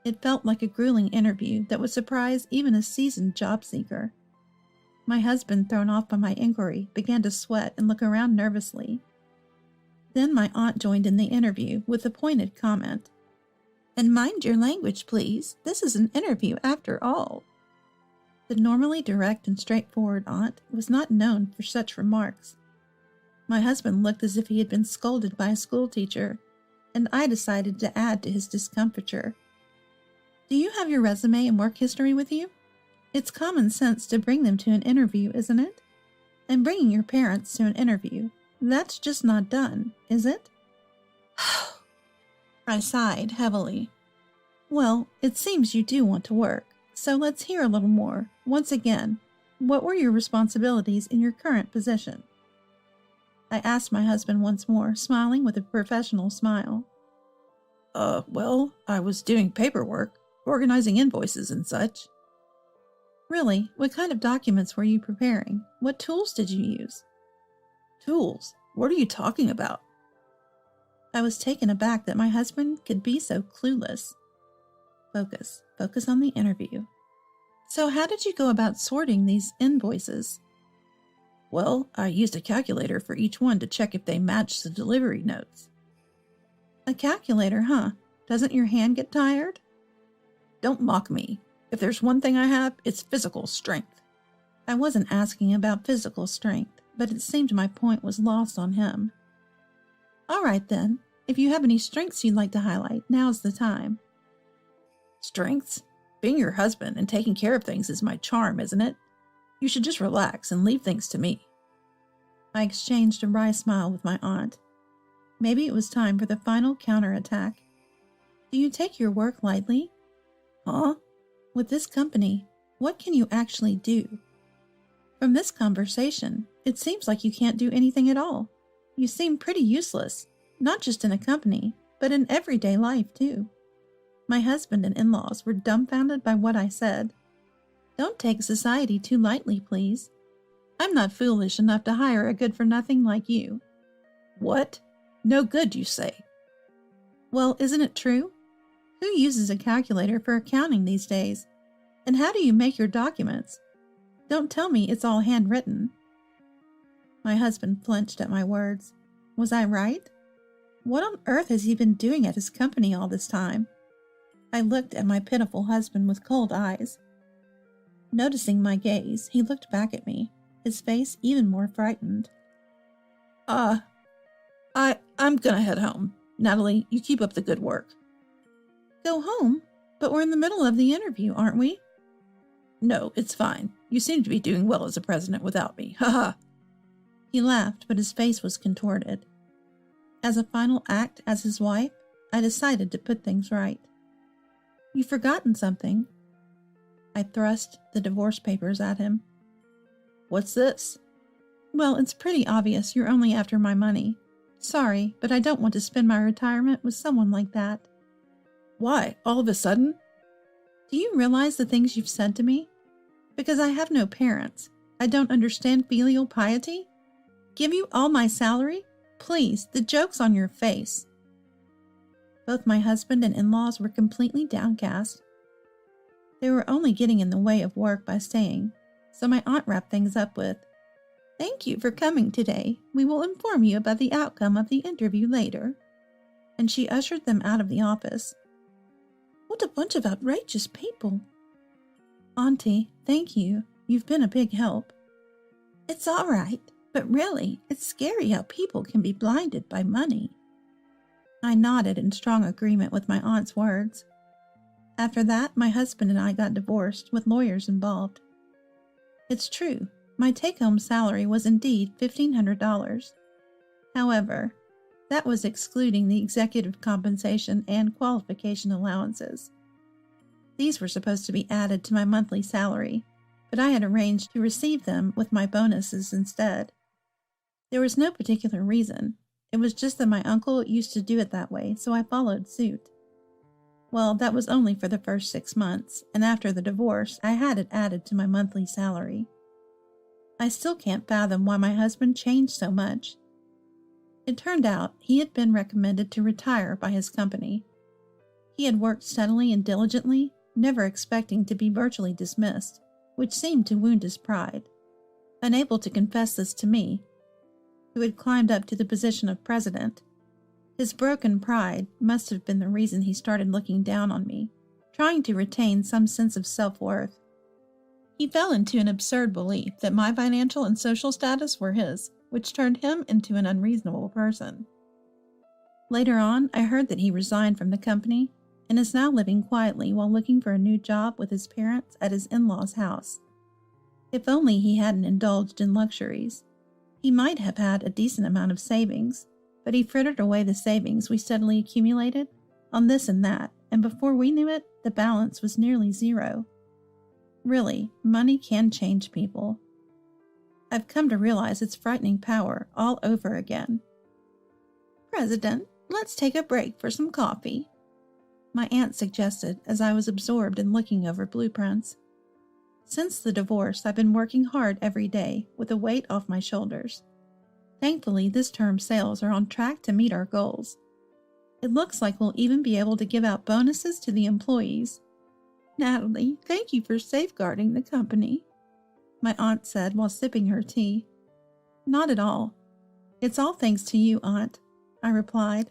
It felt like a grueling interview that would surprise even a seasoned job seeker. My husband, thrown off by my inquiry, began to sweat and look around nervously. Then my aunt joined in the interview with a pointed comment. And mind your language, please. This is an interview after all. The normally direct and straightforward aunt was not known for such remarks. My husband looked as if he had been scolded by a schoolteacher, and I decided to add to his discomfiture. Do you have your resume and work history with you? It's common sense to bring them to an interview, isn't it? And bringing your parents to an interview, that's just not done, is it? I sighed heavily. Well, it seems you do want to work, so let's hear a little more. Once again, what were your responsibilities in your current position? I asked my husband once more, smiling with a professional smile. Well, I was doing paperwork, organizing invoices and such. Really? What kind of documents were you preparing? What tools did you use? Tools? What are you talking about? I was taken aback that my husband could be so clueless. Focus. Focus on the interview. So how did you go about sorting these invoices? Well, I used a calculator for each one to check if they matched the delivery notes. A calculator, huh? Doesn't your hand get tired? Don't mock me. If there's one thing I have, it's physical strength. I wasn't asking about physical strength, but it seemed my point was lost on him. All right then. If you have any strengths you'd like to highlight, now's the time. Strengths? Being your husband and taking care of things is my charm, isn't it? You should just relax and leave things to me. I exchanged a wry smile with my aunt. Maybe it was time for the final counterattack. Do you take your work lightly? Huh? With this company, what can you actually do? From this conversation, it seems like you can't do anything at all. You seem pretty useless, not just in a company, but in everyday life too. My husband and in-laws were dumbfounded by what I said. Don't take society too lightly, please. I'm not foolish enough to hire a good-for-nothing like you. What? No good, you say? Well, isn't it true? Who uses a calculator for accounting these days? And how do you make your documents? Don't tell me it's all handwritten. My husband flinched at my words. Was I right? What on earth has he been doing at his company all this time? I looked at my pitiful husband with cold eyes. Noticing my gaze, he looked back at me, his face even more frightened. I'm gonna head home. Natalie, you keep up the good work. Go home? But we're in the middle of the interview, aren't we? No, it's fine. You seem to be doing well as a president without me. Ha ha. He laughed, but his face was contorted. As a final act as his wife, I decided to put things right. You've forgotten something. I thrust the divorce papers at him. What's this? Well, it's pretty obvious you're only after my money. Sorry, but I don't want to spend my retirement with someone like that. Why, all of a sudden? Do you realize the things you've said to me? Because I have no parents. I don't understand filial piety. Give you all my salary? Please, the joke's on your face. Both my husband and in-laws were completely downcast. They were only getting in the way of work by staying, so my aunt wrapped things up with, "Thank you for coming today. We will inform you about the outcome of the interview later." And she ushered them out of the office. What a bunch of outrageous people. Auntie, thank you. You've been a big help. It's all right, but really, it's scary how people can be blinded by money. I nodded in strong agreement with my aunt's words. After that, my husband and I got divorced with lawyers involved. It's true, my take-home salary was indeed $1,500. However, that was excluding the executive compensation and qualification allowances. These were supposed to be added to my monthly salary, but I had arranged to receive them with my bonuses instead. There was no particular reason. It was just that my uncle used to do it that way, so I followed suit. Well, that was only for the first 6 months, and after the divorce, I had it added to my monthly salary. I still can't fathom why my husband changed so much. It turned out he had been recommended to retire by his company. He had worked steadily and diligently, never expecting to be virtually dismissed, which seemed to wound his pride. Unable to confess this to me, who had climbed up to the position of president, his broken pride must have been the reason he started looking down on me, trying to retain some sense of self-worth. He fell into an absurd belief that my financial and social status were his, which turned him into an unreasonable person. Later on, I heard that he resigned from the company and is now living quietly while looking for a new job with his parents at his in-laws' house. If only he hadn't indulged in luxuries. He might have had a decent amount of savings, but he frittered away the savings we steadily accumulated on this and that, and before we knew it, the balance was nearly zero. Really, money can change people. I've come to realize its frightening power all over again. President, let's take a break for some coffee, my aunt suggested as I was absorbed in looking over blueprints. Since the divorce, I've been working hard every day with a weight off my shoulders. Thankfully, this term's sales are on track to meet our goals. It looks like we'll even be able to give out bonuses to the employees. Natalie, thank you for safeguarding the company, my aunt said while sipping her tea. Not at all. It's all thanks to you, Aunt, I replied.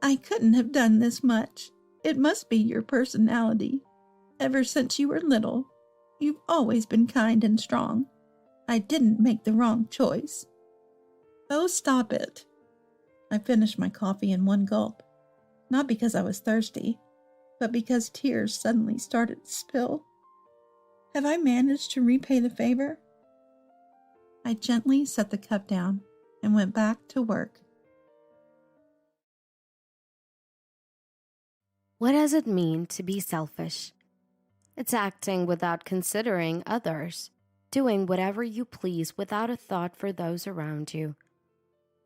I couldn't have done this much. It must be your personality. Ever since you were little, you've always been kind and strong. I didn't make the wrong choice. Oh, stop it. I finished my coffee in one gulp, not because I was thirsty, but because tears suddenly started to spill. Have I managed to repay the favor? I gently set the cup down and went back to work. What does it mean to be selfish? It's acting without considering others, doing whatever you please without a thought for those around you.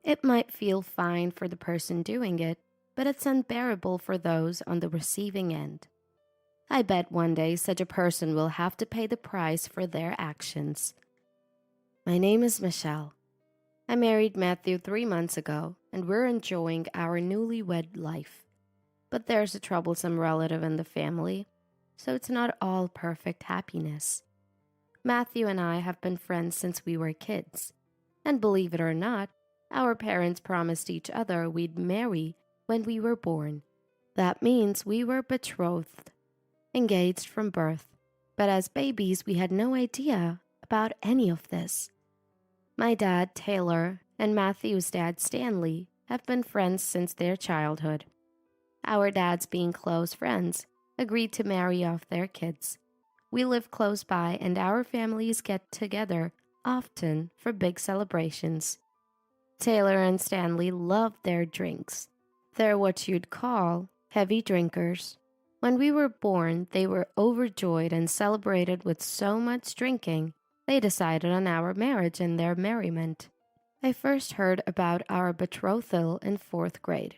It might feel fine for the person doing it, but it's unbearable for those on the receiving end. I bet one day such a person will have to pay the price for their actions. My name is Michelle. I married Matthew 3 months ago, and we're enjoying our newlywed life. But there's a troublesome relative in the family, so it's not all perfect happiness. Matthew and I have been friends since we were kids, and believe it or not, our parents promised each other we'd marry when we were born. That means we were betrothed, engaged from birth, but as babies we had no idea about any of this. My dad, Taylor, and Matthew's dad, Stanley, have been friends since their childhood. Our dads, being close friends, agreed to marry off their kids. We live close by and our families get together often for big celebrations. Taylor and Stanley love their drinks. They're what you'd call heavy drinkers. When we were born, they were overjoyed and celebrated with so much drinking, they decided on our marriage in their merriment. I first heard about our betrothal in 4th grade.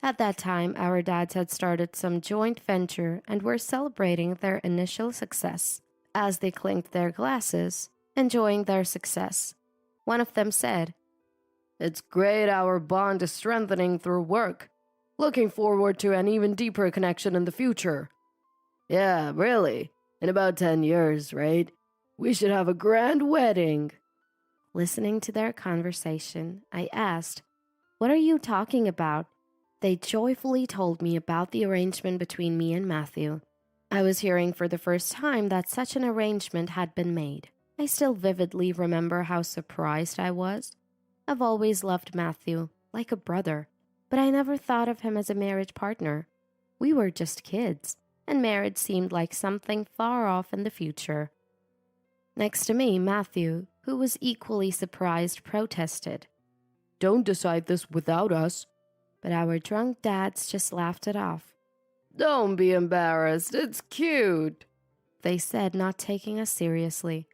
At that time, our dads had started some joint venture and were celebrating their initial success. As they clinked their glasses, enjoying their success, one of them said, "It's great our bond is strengthening through work. Looking forward to an even deeper connection in the future." "Yeah, really. In about 10 years, right? We should have a grand wedding." Listening to their conversation, I asked, "What are you talking about?" They joyfully told me about the arrangement between me and Matthew. I was hearing for the first time that such an arrangement had been made. I still vividly remember how surprised I was. I've always loved Matthew, like a brother, but I never thought of him as a marriage partner. We were just kids, and marriage seemed like something far off in the future. Next to me, Matthew, who was equally surprised, protested, "Don't decide this without us." But our drunk dads just laughed it off. "Don't be embarrassed, it's cute," they said, not taking us seriously.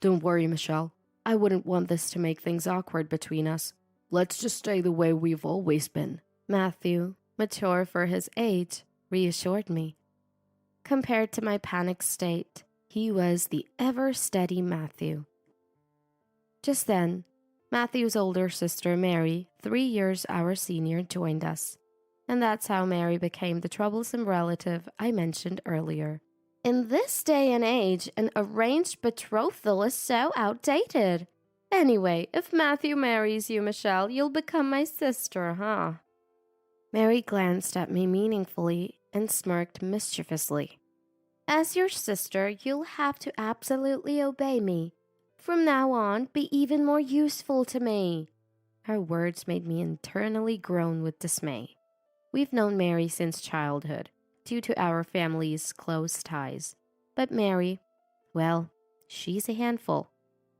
"Don't worry, Michelle. I wouldn't want this to make things awkward between us. Let's just stay the way we've always been." Matthew, mature for his age, reassured me. Compared to my panicked state, he was the ever-steady Matthew. Just then, Matthew's older sister, Mary, 3 years our senior, joined us. And that's how Mary became the troublesome relative I mentioned earlier. In this day and age, an arranged betrothal is so outdated. Anyway, if Matthew marries you, Michelle, you'll become my sister, huh? Mary glanced at me meaningfully and smirked mischievously. "As your sister, you'll have to absolutely obey me. From now on, be even more useful to me." Her words made me internally groan with dismay. We've known Mary since childhood, due to our family's close ties. But Mary, well, she's a handful.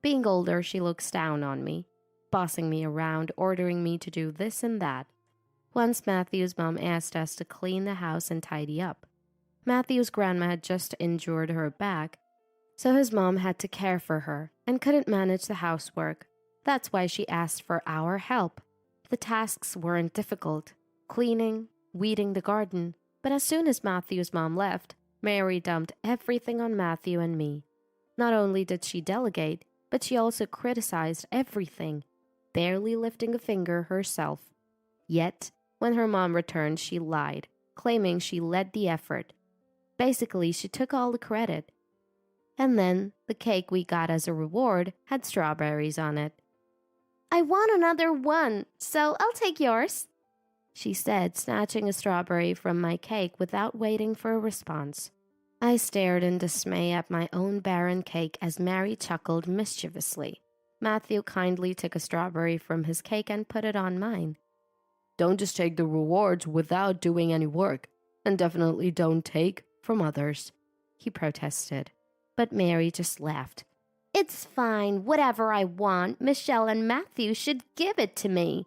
Being older, she looks down on me, bossing me around, ordering me to do this and that. Once Matthew's mom asked us to clean the house and tidy up. Matthew's grandma had just injured her back, so his mom had to care for her and couldn't manage the housework. That's why she asked for our help. The tasks weren't difficult, cleaning, weeding the garden, but as soon as Matthew's mom left, Mary dumped everything on Matthew and me. Not only did she delegate, but she also criticized everything, barely lifting a finger herself. Yet, when her mom returned, she lied, claiming she led the effort. Basically, she took all the credit. And then, the cake we got as a reward had strawberries on it. "I want another one, so I'll take yours," she said, snatching a strawberry from my cake without waiting for a response. I stared in dismay at my own barren cake as Mary chuckled mischievously. Matthew kindly took a strawberry from his cake and put it on mine. "Don't just take the rewards without doing any work, and definitely don't take from others," he protested. But Mary just laughed. It's fine. Whatever I want, Michelle and Matthew should give it to me.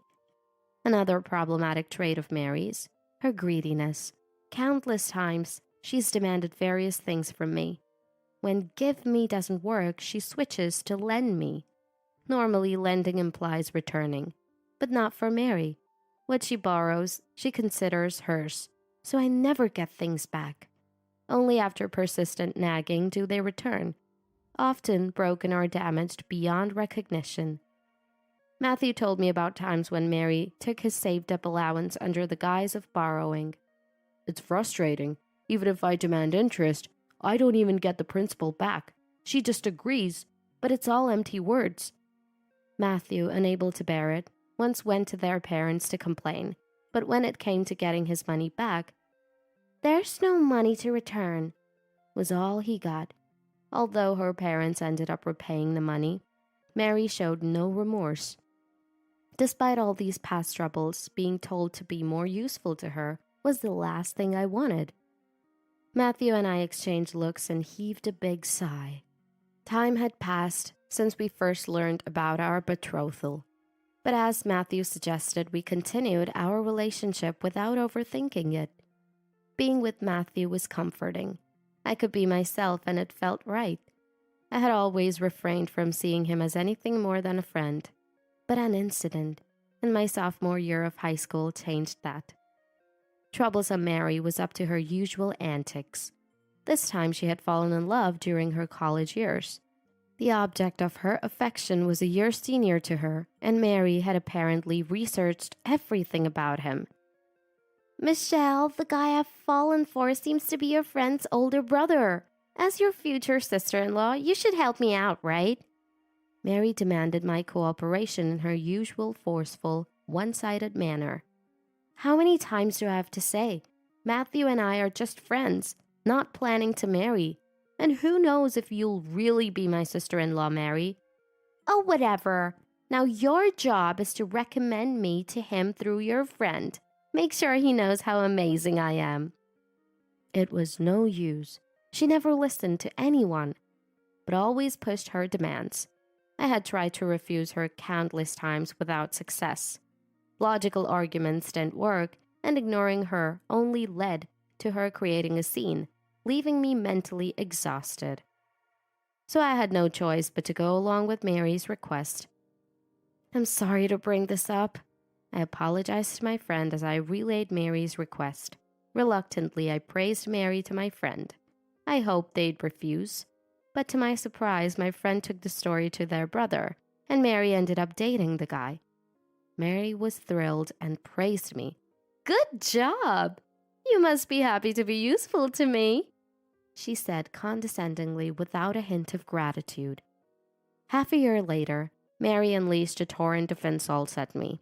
Another problematic trait of Mary's, her greediness. Countless times, she's demanded various things from me. When give me doesn't work, she switches to lend me. Normally, lending implies returning, but not for Mary. What she borrows, she considers hers, so I never get things back. Only after persistent nagging do they return, often broken or damaged beyond recognition. Matthew told me about times when Mary took his saved-up allowance under the guise of borrowing. It's frustrating. Even if I demand interest, I don't even get the principal back. She just agrees, but it's all empty words. Matthew, unable to bear it, once went to their parents to complain, but when it came to getting his money back, "There's no money to return," was all he got. Although her parents ended up repaying the money, Mary showed no remorse. Despite all these past troubles, being told to be more useful to her was the last thing I wanted. Matthew and I exchanged looks and heaved a big sigh. Time had passed since we first learned about our betrothal. But as Matthew suggested, we continued our relationship without overthinking it. Being with Matthew was comforting. I could be myself and it felt right. I had always refrained from seeing him as anything more than a friend. But an incident in my sophomore year of high school changed that. Troublesome Mary was up to her usual antics. This time she had fallen in love during her college years. The object of her affection was a year senior to her, and Mary had apparently researched everything about him. "Michelle, the guy I've fallen for seems to be your friend's older brother. As your future sister-in-law, you should help me out, right?" Mary demanded my cooperation in her usual forceful, one-sided manner. How many times do I have to say, Matthew and I are just friends, not planning to marry? And who knows if you'll really be my sister-in-law, Mary? "Oh, whatever. Now your job is to recommend me to him through your friend. Make sure he knows how amazing I am." It was no use. She never listened to anyone, but always pushed her demands. I had tried to refuse her countless times without success. Logical arguments didn't work, and ignoring her only led to her creating a scene, leaving me mentally exhausted. So I had no choice but to go along with Mary's request. "I'm sorry to bring this up." I apologized to my friend as I relayed Mary's request. Reluctantly, I praised Mary to my friend. I hoped they'd refuse, but to my surprise, my friend took the story to their brother, and Mary ended up dating the guy. Mary was thrilled and praised me. "Good job! You must be happy to be useful to me," she said condescendingly without a hint of gratitude. Half a year later, Mary unleashed a torrent of insults at me.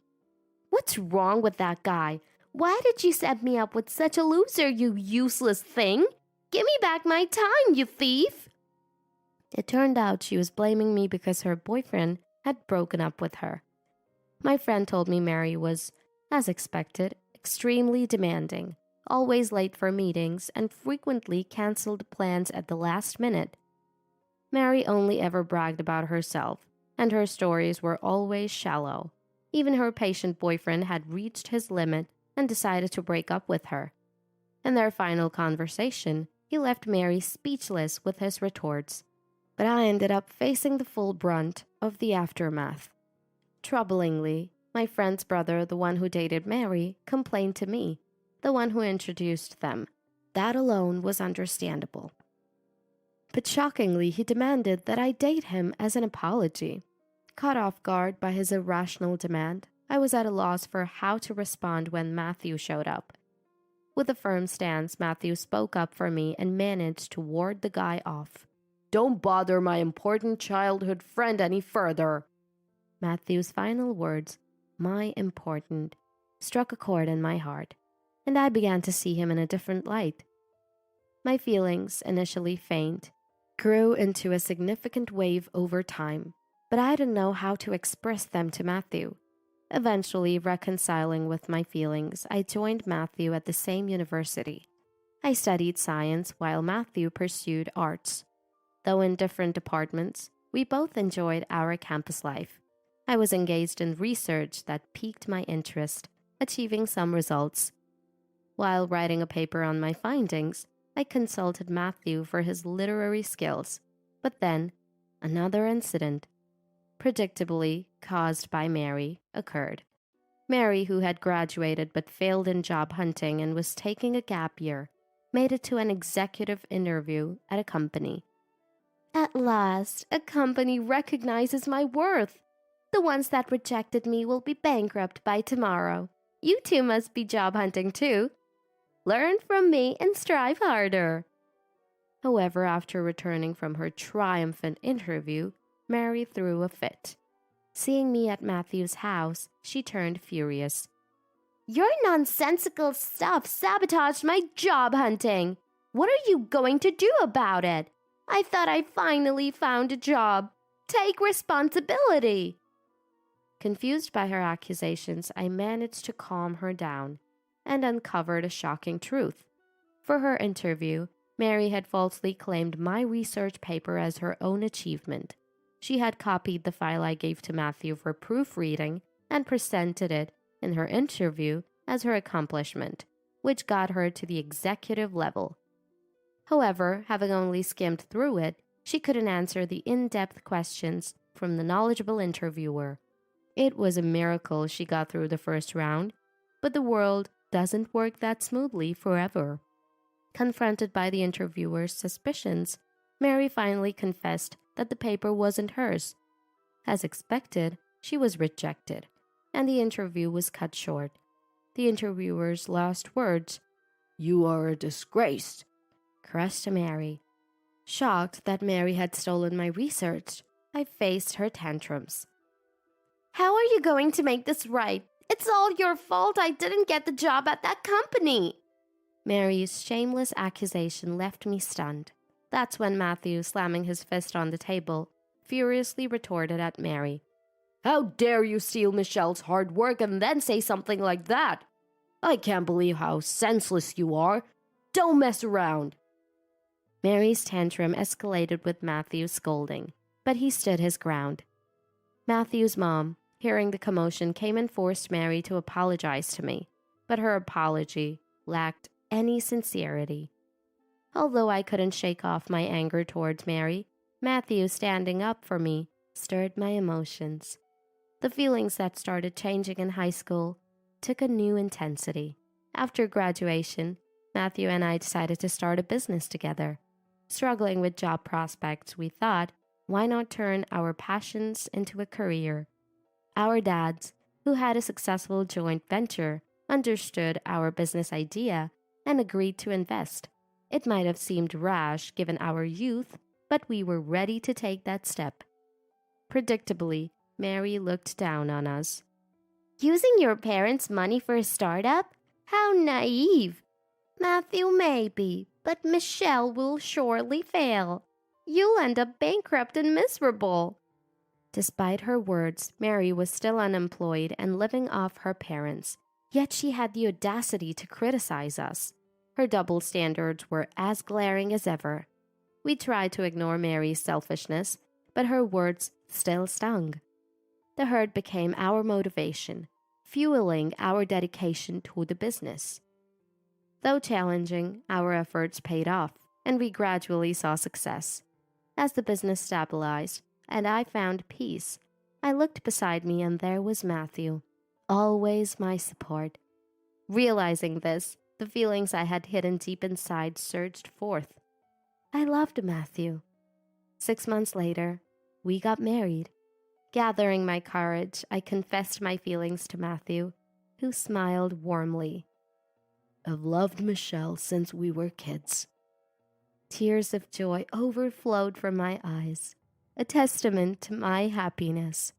"What's wrong with that guy? Why did you set me up with such a loser, you useless thing? Give me back my time, you thief!" It turned out she was blaming me because her boyfriend had broken up with her. My friend told me Mary was, as expected, extremely demanding, always late for meetings, and frequently canceled plans at the last minute. Mary only ever bragged about herself, and her stories were always shallow. Even her patient boyfriend had reached his limit and decided to break up with her. In their final conversation, he left Mary speechless with his retorts, but I ended up facing the full brunt of the aftermath. Troublingly, my friend's brother, the one who dated Mary, complained to me, the one who introduced them. That alone was understandable. But shockingly, he demanded that I date him as an apology. Caught off guard by his irrational demand, I was at a loss for how to respond when Matthew showed up. With a firm stance, Matthew spoke up for me and managed to ward the guy off. "Don't bother my important childhood friend any further." Matthew's final words, "my important," struck a chord in my heart, and I began to see him in a different light. My feelings, initially faint, grew into a significant wave over time, but I didn't know how to express them to Matthew. Eventually, reconciling with my feelings, I joined Matthew at the same university. I studied science while Matthew pursued arts. Though in different departments, we both enjoyed our campus life. I was engaged in research that piqued my interest, achieving some results. While writing a paper on my findings, I consulted Matthew for his literary skills. But then, another incident, predictably caused by Mary, occurred. Mary, who had graduated but failed in job hunting and was taking a gap year, made it to an executive interview at a company. At last, a company recognizes my worth. The ones that rejected me will be bankrupt by tomorrow. You two must be job hunting too. Learn from me and strive harder. However, after returning from her triumphant interview, Mary threw a fit. Seeing me at Matthew's house, she turned furious. Your nonsensical stuff sabotaged my job hunting. What are you going to do about it? I thought I finally found a job. Take responsibility. Confused by her accusations, I managed to calm her down and uncovered a shocking truth. For her interview, Mary had falsely claimed my research paper as her own achievement. She had copied the file I gave to Matthew for proofreading and presented it in her interview as her accomplishment, which got her to the executive level. However, having only skimmed through it, she couldn't answer the in-depth questions from the knowledgeable interviewer. It was a miracle she got through the first round, but the world doesn't work that smoothly forever. Confronted by the interviewer's suspicions, Mary finally confessed that the paper wasn't hers. As expected, she was rejected, and the interview was cut short. The interviewer's last words, "You are a disgrace," crushed Mary. Shocked that Mary had stolen my research, I faced her tantrums. How are you going to make this right? It's all your fault I didn't get the job at that company. Mary's shameless accusation left me stunned. That's when Matthew, slamming his fist on the table, furiously retorted at Mary. How dare you steal Michelle's hard work and then say something like that? I can't believe how senseless you are. Don't mess around. Mary's tantrum escalated with Matthew's scolding, but he stood his ground. Matthew's mom, hearing the commotion, came and forced Mary to apologize to me, but her apology lacked any sincerity. Although I couldn't shake off my anger towards Mary, Matthew standing up for me stirred my emotions. The feelings that started changing in high school took a new intensity. After graduation, Matthew and I decided to start a business together. Struggling with job prospects, we thought, why not turn our passions into a career? Our dads, who had a successful joint venture, understood our business idea and agreed to invest. It might have seemed rash given our youth, but we were ready to take that step. Predictably, Mary looked down on us. Using your parents' money for a startup? How naive! Matthew maybe, but Michelle will surely fail. You'll end up bankrupt and miserable. Despite her words, Mary was still unemployed and living off her parents, yet she had the audacity to criticize us. Her double standards were as glaring as ever. We tried to ignore Mary's selfishness, but her words still stung. The hurt became our motivation, fueling our dedication to the business. Though challenging, our efforts paid off, and we gradually saw success. As the business stabilized, and I found peace, I looked beside me and there was Matthew, always my support. Realizing this, the feelings I had hidden deep inside surged forth. I loved Matthew. 6 months later, we got married. Gathering my courage, I confessed my feelings to Matthew, who smiled warmly. I've loved Michelle since we were kids. Tears of joy overflowed from my eyes, a testament to my happiness.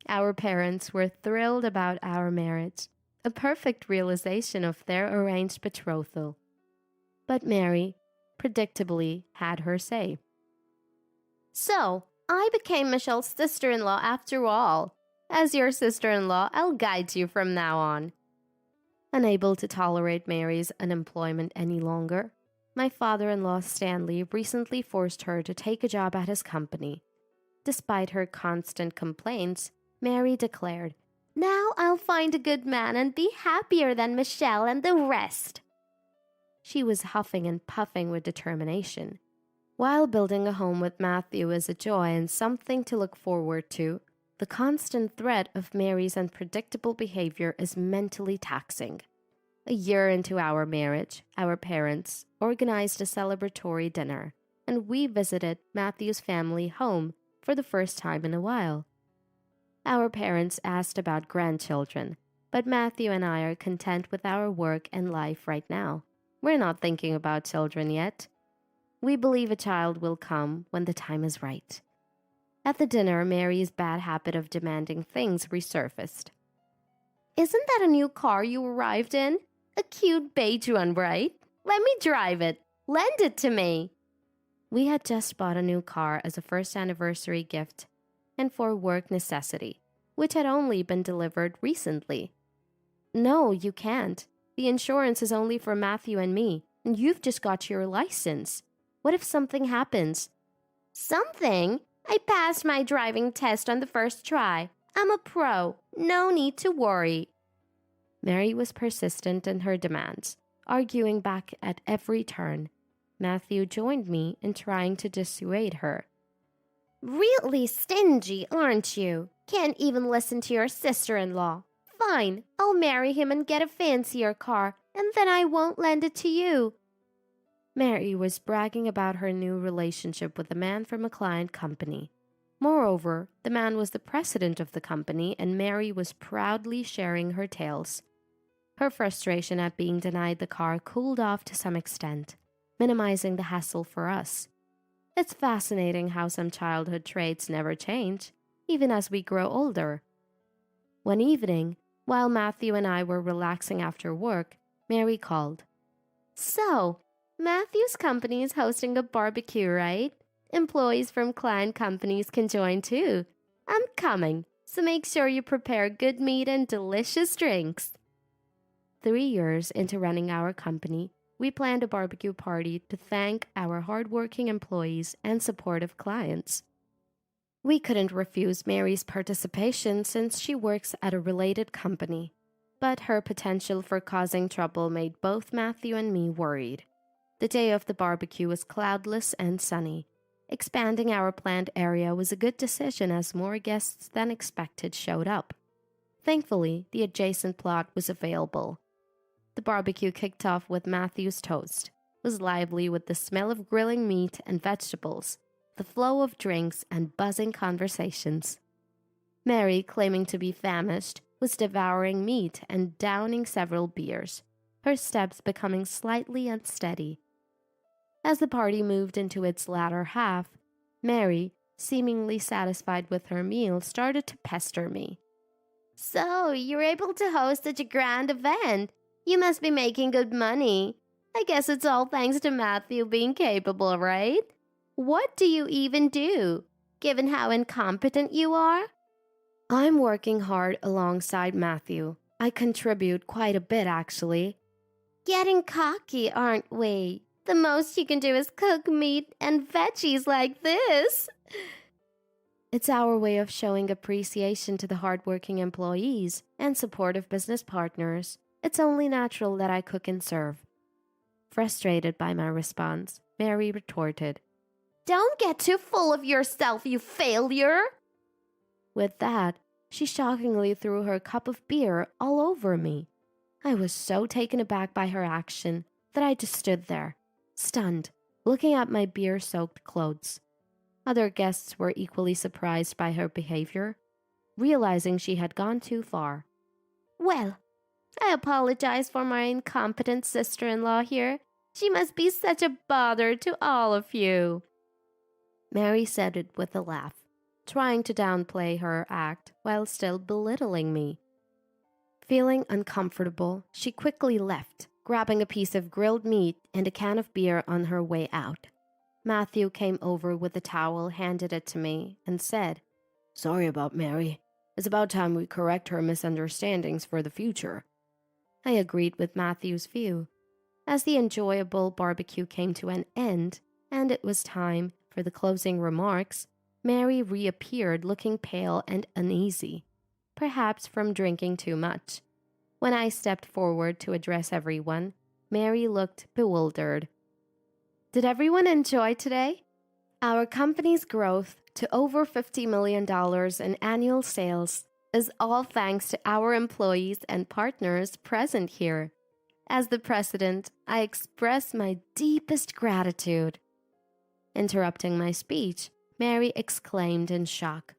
Our parents were thrilled about our marriage, a perfect realization of their arranged betrothal. But Mary, predictably, had her say. So, I became Michelle's sister-in-law after all. As your sister-in-law, I'll guide you from now on. Unable to tolerate Mary's unemployment any longer, my father-in-law Stanley recently forced her to take a job at his company. Despite her constant complaints, Mary declared, "Now I'll find a good man and be happier than Michelle and the rest." She was huffing and puffing with determination. While building a home with Matthew is a joy and something to look forward to, the constant threat of Mary's unpredictable behavior is mentally taxing. A year into our marriage, our parents organized a celebratory dinner, and we visited Matthew's family home for the first time in a while. Our parents asked about grandchildren, but Matthew and I are content with our work and life right now. We're not thinking about children yet. We believe a child will come when the time is right. At the dinner, Mary's bad habit of demanding things resurfaced. "Isn't that a new car you arrived in? A cute beige one, right? Let me drive it. Lend it to me." We had just bought a new car as a first anniversary gift and for work necessity, which had only been delivered recently. "No, you can't. The insurance is only for Matthew and me, and you've just got your license. What if something happens?" "Something? I passed my driving test on the first try. I'm a pro. No need to worry." Mary was persistent in her demands, arguing back at every turn. Matthew joined me in trying to dissuade her. "Really stingy, aren't you? Can't even listen to your sister-in-law. Fine, I'll marry him and get a fancier car, and then I won't lend it to you." Mary was bragging about her new relationship with a man from a client company. Moreover, the man was the president of the company, and Mary was proudly sharing her tales. Her frustration at being denied the car cooled off to some extent, minimizing the hassle for us. It's fascinating how some childhood traits never change, even as we grow older. One evening, while Matthew and I were relaxing after work, Mary called. "So, Matthew's company is hosting a barbecue, right? Employees from client companies can join too. I'm coming, so make sure you prepare good meat and delicious drinks." 3 years into running our company, we planned a barbecue party to thank our hardworking employees and supportive clients. We couldn't refuse Mary's participation since she works at a related company, but her potential for causing trouble made both Matthew and me worried. The day of the barbecue was cloudless and sunny. Expanding our planned area was a good decision as more guests than expected showed up. Thankfully, the adjacent plot was available. The barbecue kicked off with Matthew's toast, was lively with the smell of grilling meat and vegetables, the flow of drinks and buzzing conversations. Mary, claiming to be famished, was devouring meat and downing several beers, her steps becoming slightly unsteady. As the party moved into its latter half, Mary, seemingly satisfied with her meal, started to pester me. "So, you're able to host such a grand event. You must be making good money. I guess it's all thanks to Matthew being capable, right? What do you even do, given how incompetent you are?" "I'm working hard alongside Matthew. I contribute quite a bit, actually." "Getting cocky, aren't we? The most you can do is cook meat and veggies like this." It's our way of showing appreciation to the hardworking employees and supportive business partners. It's only natural that I cook and serve. Frustrated by my response, Mary retorted, "Don't get too full of yourself, you failure!" With that, she shockingly threw her cup of beer all over me. I was so taken aback by her action that I just stood there, stunned, looking at my beer-soaked clothes. Other guests were equally surprised by her behavior, realizing she had gone too far. "Well, I apologize for my incompetent sister-in-law here. She must be such a bother to all of you." Mary said it with a laugh, trying to downplay her act while still belittling me. Feeling uncomfortable, she quickly left, grabbing a piece of grilled meat and a can of beer on her way out. Matthew came over with a towel, handed it to me, and said, "Sorry about Mary. It's about time we correct her misunderstandings for the future." I agreed with Matthew's view. As the enjoyable barbecue came to an end, and it was time for the closing remarks, Mary reappeared looking pale and uneasy, perhaps from drinking too much. When I stepped forward to address everyone, Mary looked bewildered. Did everyone enjoy today? Our company's growth to over $50 million in annual sales is all thanks to our employees and partners present here. As the president, I express my deepest gratitude. Interrupting my speech, Mary exclaimed in shock.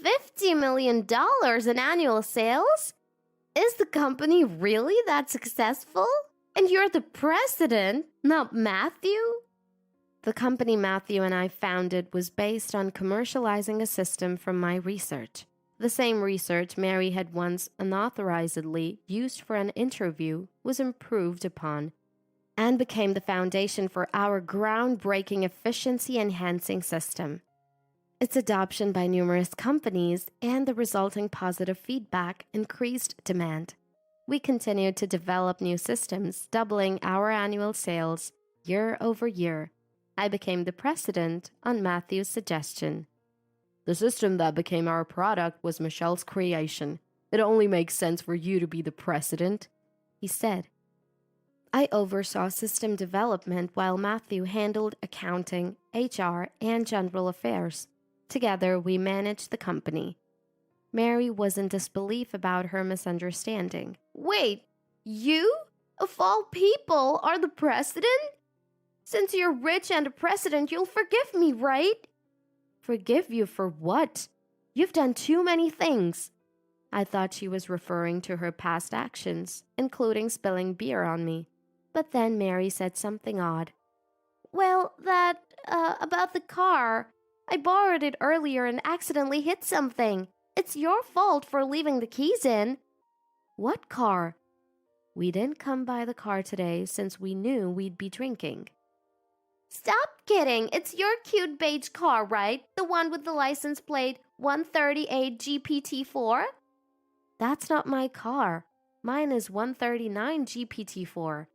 $50 million in annual sales? Is the company really that successful? And you're the president, not Matthew? The company Matthew and I founded was based on commercializing a system from my research. The same research Mary had once unauthorizedly used for an interview was improved upon and became the foundation for our groundbreaking efficiency-enhancing system. Its adoption by numerous companies and the resulting positive feedback increased demand. We continued to develop new systems, doubling our annual sales year over year. I became the president on Matthew's suggestion. The system that became our product was Michelle's creation. It only makes sense for you to be the president, he said. I oversaw system development while Matthew handled accounting, HR, and general affairs. Together, we managed the company. Mary was in disbelief about her misunderstanding. Wait, you, of all people, are the president? Since you're rich and a president, you'll forgive me, right? Forgive you for what? You've done too many things. I thought she was referring to her past actions, including spilling beer on me. But then Mary said something odd. Well, about the car. I borrowed it earlier and accidentally hit something. It's your fault for leaving the keys in. What car? We didn't come by the car today since we knew we'd be drinking. Stop kidding. It's your cute beige car, right? The one with the license plate 138 GPT-4? That's not my car. Mine is 139 GPT-4.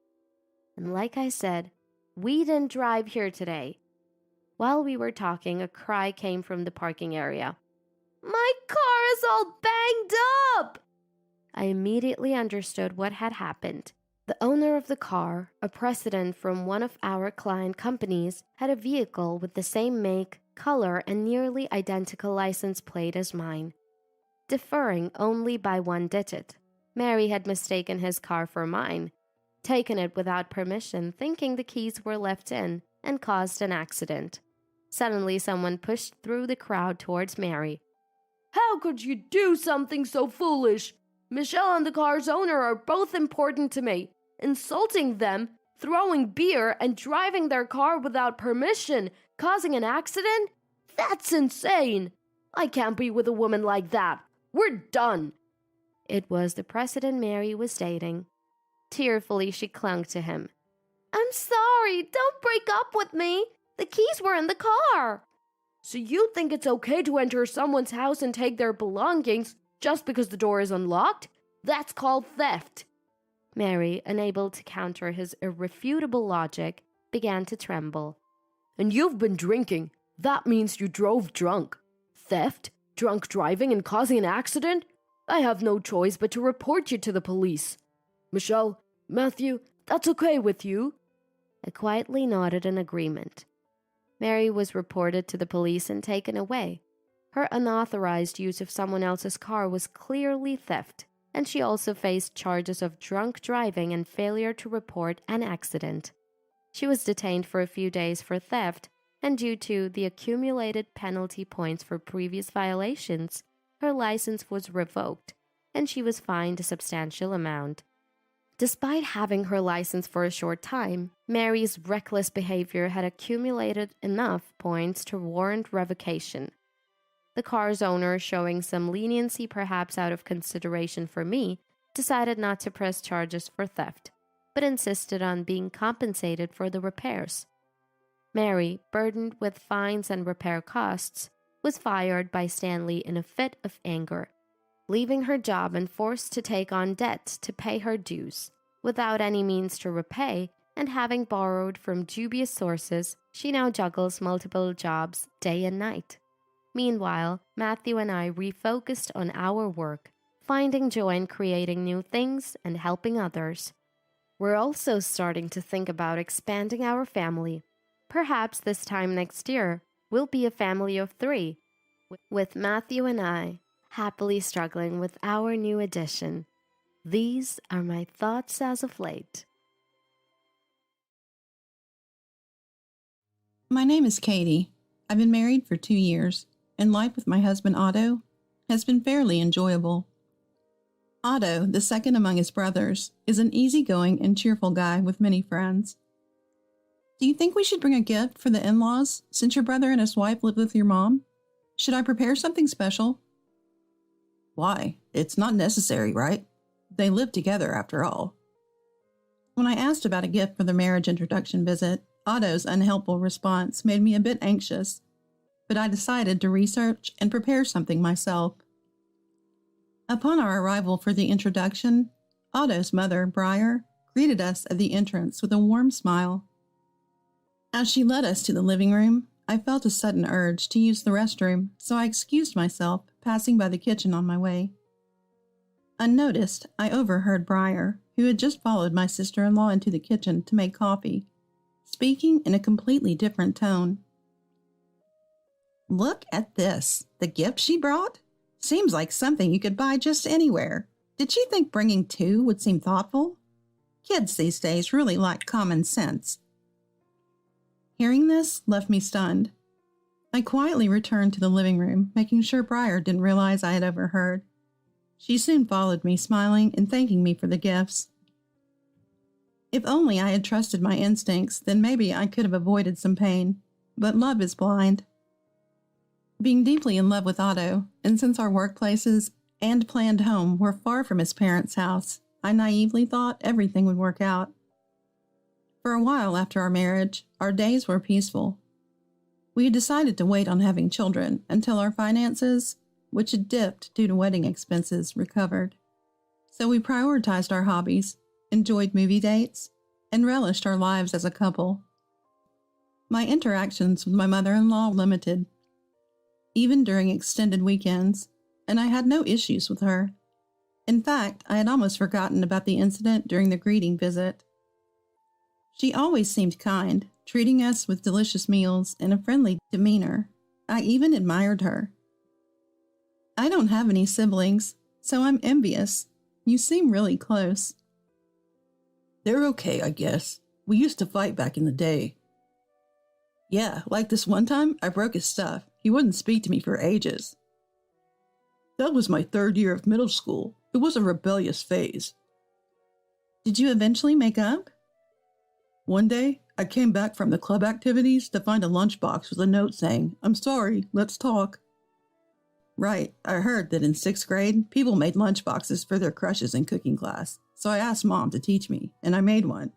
And like I said, we didn't drive here today. While we were talking, a cry came from the parking area. My car is all banged up! I immediately understood what had happened. The owner of the car, a president from one of our client companies, had a vehicle with the same make, color, and nearly identical license plate as mine, differing only by one digit. Mary had mistaken his car for mine, taken it without permission, thinking the keys were left in, and caused an accident. Suddenly, someone pushed through the crowd towards Mary. How could you do something so foolish? Michelle and the car's owner are both important to me. Insulting them, throwing beer, and driving their car without permission, causing an accident? That's insane! I can't be with a woman like that. We're done. It was the president Mary was dating. Tearfully, she clung to him. I'm sorry. Don't break up with me. The keys were in the car. So you think it's okay to enter someone's house and take their belongings just because the door is unlocked? That's called theft. Mary, unable to counter his irrefutable logic, began to tremble. And you've been drinking. That means you drove drunk. Theft, drunk driving, and causing an accident? I have no choice but to report you to the police. Michelle, Matthew, that's okay with you? I quietly nodded in agreement. Mary was reported to the police and taken away. Her unauthorized use of someone else's car was clearly theft, and she also faced charges of drunk driving and failure to report an accident. She was detained for a few days for theft, and due to the accumulated penalty points for previous violations, her license was revoked, and she was fined a substantial amount. Despite having her license for a short time, Mary's reckless behavior had accumulated enough points to warrant revocation. The car's owner, showing some leniency perhaps out of consideration for me, decided not to press charges for theft, but insisted on being compensated for the repairs. Mary, burdened with fines and repair costs, was fired by Stanley in a fit of anger, leaving her job and forced to take on debt to pay her dues. Without any means to repay, and having borrowed from dubious sources, she now juggles multiple jobs day and night. Meanwhile, Matthew and I refocused on our work, finding joy in creating new things and helping others. We're also starting to think about expanding our family. Perhaps this time next year, we'll be a family of 3, with Matthew and I happily struggling with our new addition. These are my thoughts as of late. My name is Katie. I've been married for 2 years, and life with my husband Otto has been fairly enjoyable. Otto, the second among his brothers, is an easygoing and cheerful guy with many friends. Do you think we should bring a gift for the in-laws, since your brother and his wife live with your mom? Should I prepare something special? Why? It's not necessary, right? They live together after all. When I asked about a gift for the marriage introduction visit, Otto's unhelpful response made me a bit anxious, but I decided to research and prepare something myself. Upon our arrival for the introduction, Otto's mother, Briar, greeted us at the entrance with a warm smile. As she led us to the living room, I felt a sudden urge to use the restroom, so I excused myself, passing by the kitchen on my way. Unnoticed, I overheard Briar, who had just followed my sister-in-law into the kitchen to make coffee, speaking in a completely different tone. Look at this. The gift she brought? Seems like something you could buy just anywhere. Did she think bringing 2 would seem thoughtful? Kids these days really lack common sense. Hearing this left me stunned. I quietly returned to the living room, making sure Briar didn't realize I had overheard. She soon followed me, smiling and thanking me for the gifts. If only I had trusted my instincts, then maybe I could have avoided some pain. But love is blind. Being deeply in love with Otto, and since our workplaces and planned home were far from his parents' house, I naively thought everything would work out. For a while after our marriage, our days were peaceful. We had decided to wait on having children until our finances, which had dipped due to wedding expenses, recovered. So we prioritized our hobbies, enjoyed movie dates, and relished our lives as a couple. My interactions with my mother-in-law were limited, even during extended weekends, and I had no issues with her. In fact, I had almost forgotten about the incident during the greeting visit. She always seemed kind, treating us with delicious meals and a friendly demeanor. I even admired her. I don't have any siblings, so I'm envious. You seem really close. They're okay, I guess. We used to fight back in the day. Yeah, like this one time, I broke his stuff. He wouldn't speak to me for ages. That was my 3rd year of middle school. It was a rebellious phase. Did you eventually make up? One day, I came back from the club activities to find a lunchbox with a note saying, "I'm sorry, let's talk." Right, I heard that in 6th grade, people made lunchboxes for their crushes in cooking class, so I asked Mom to teach me, and I made one.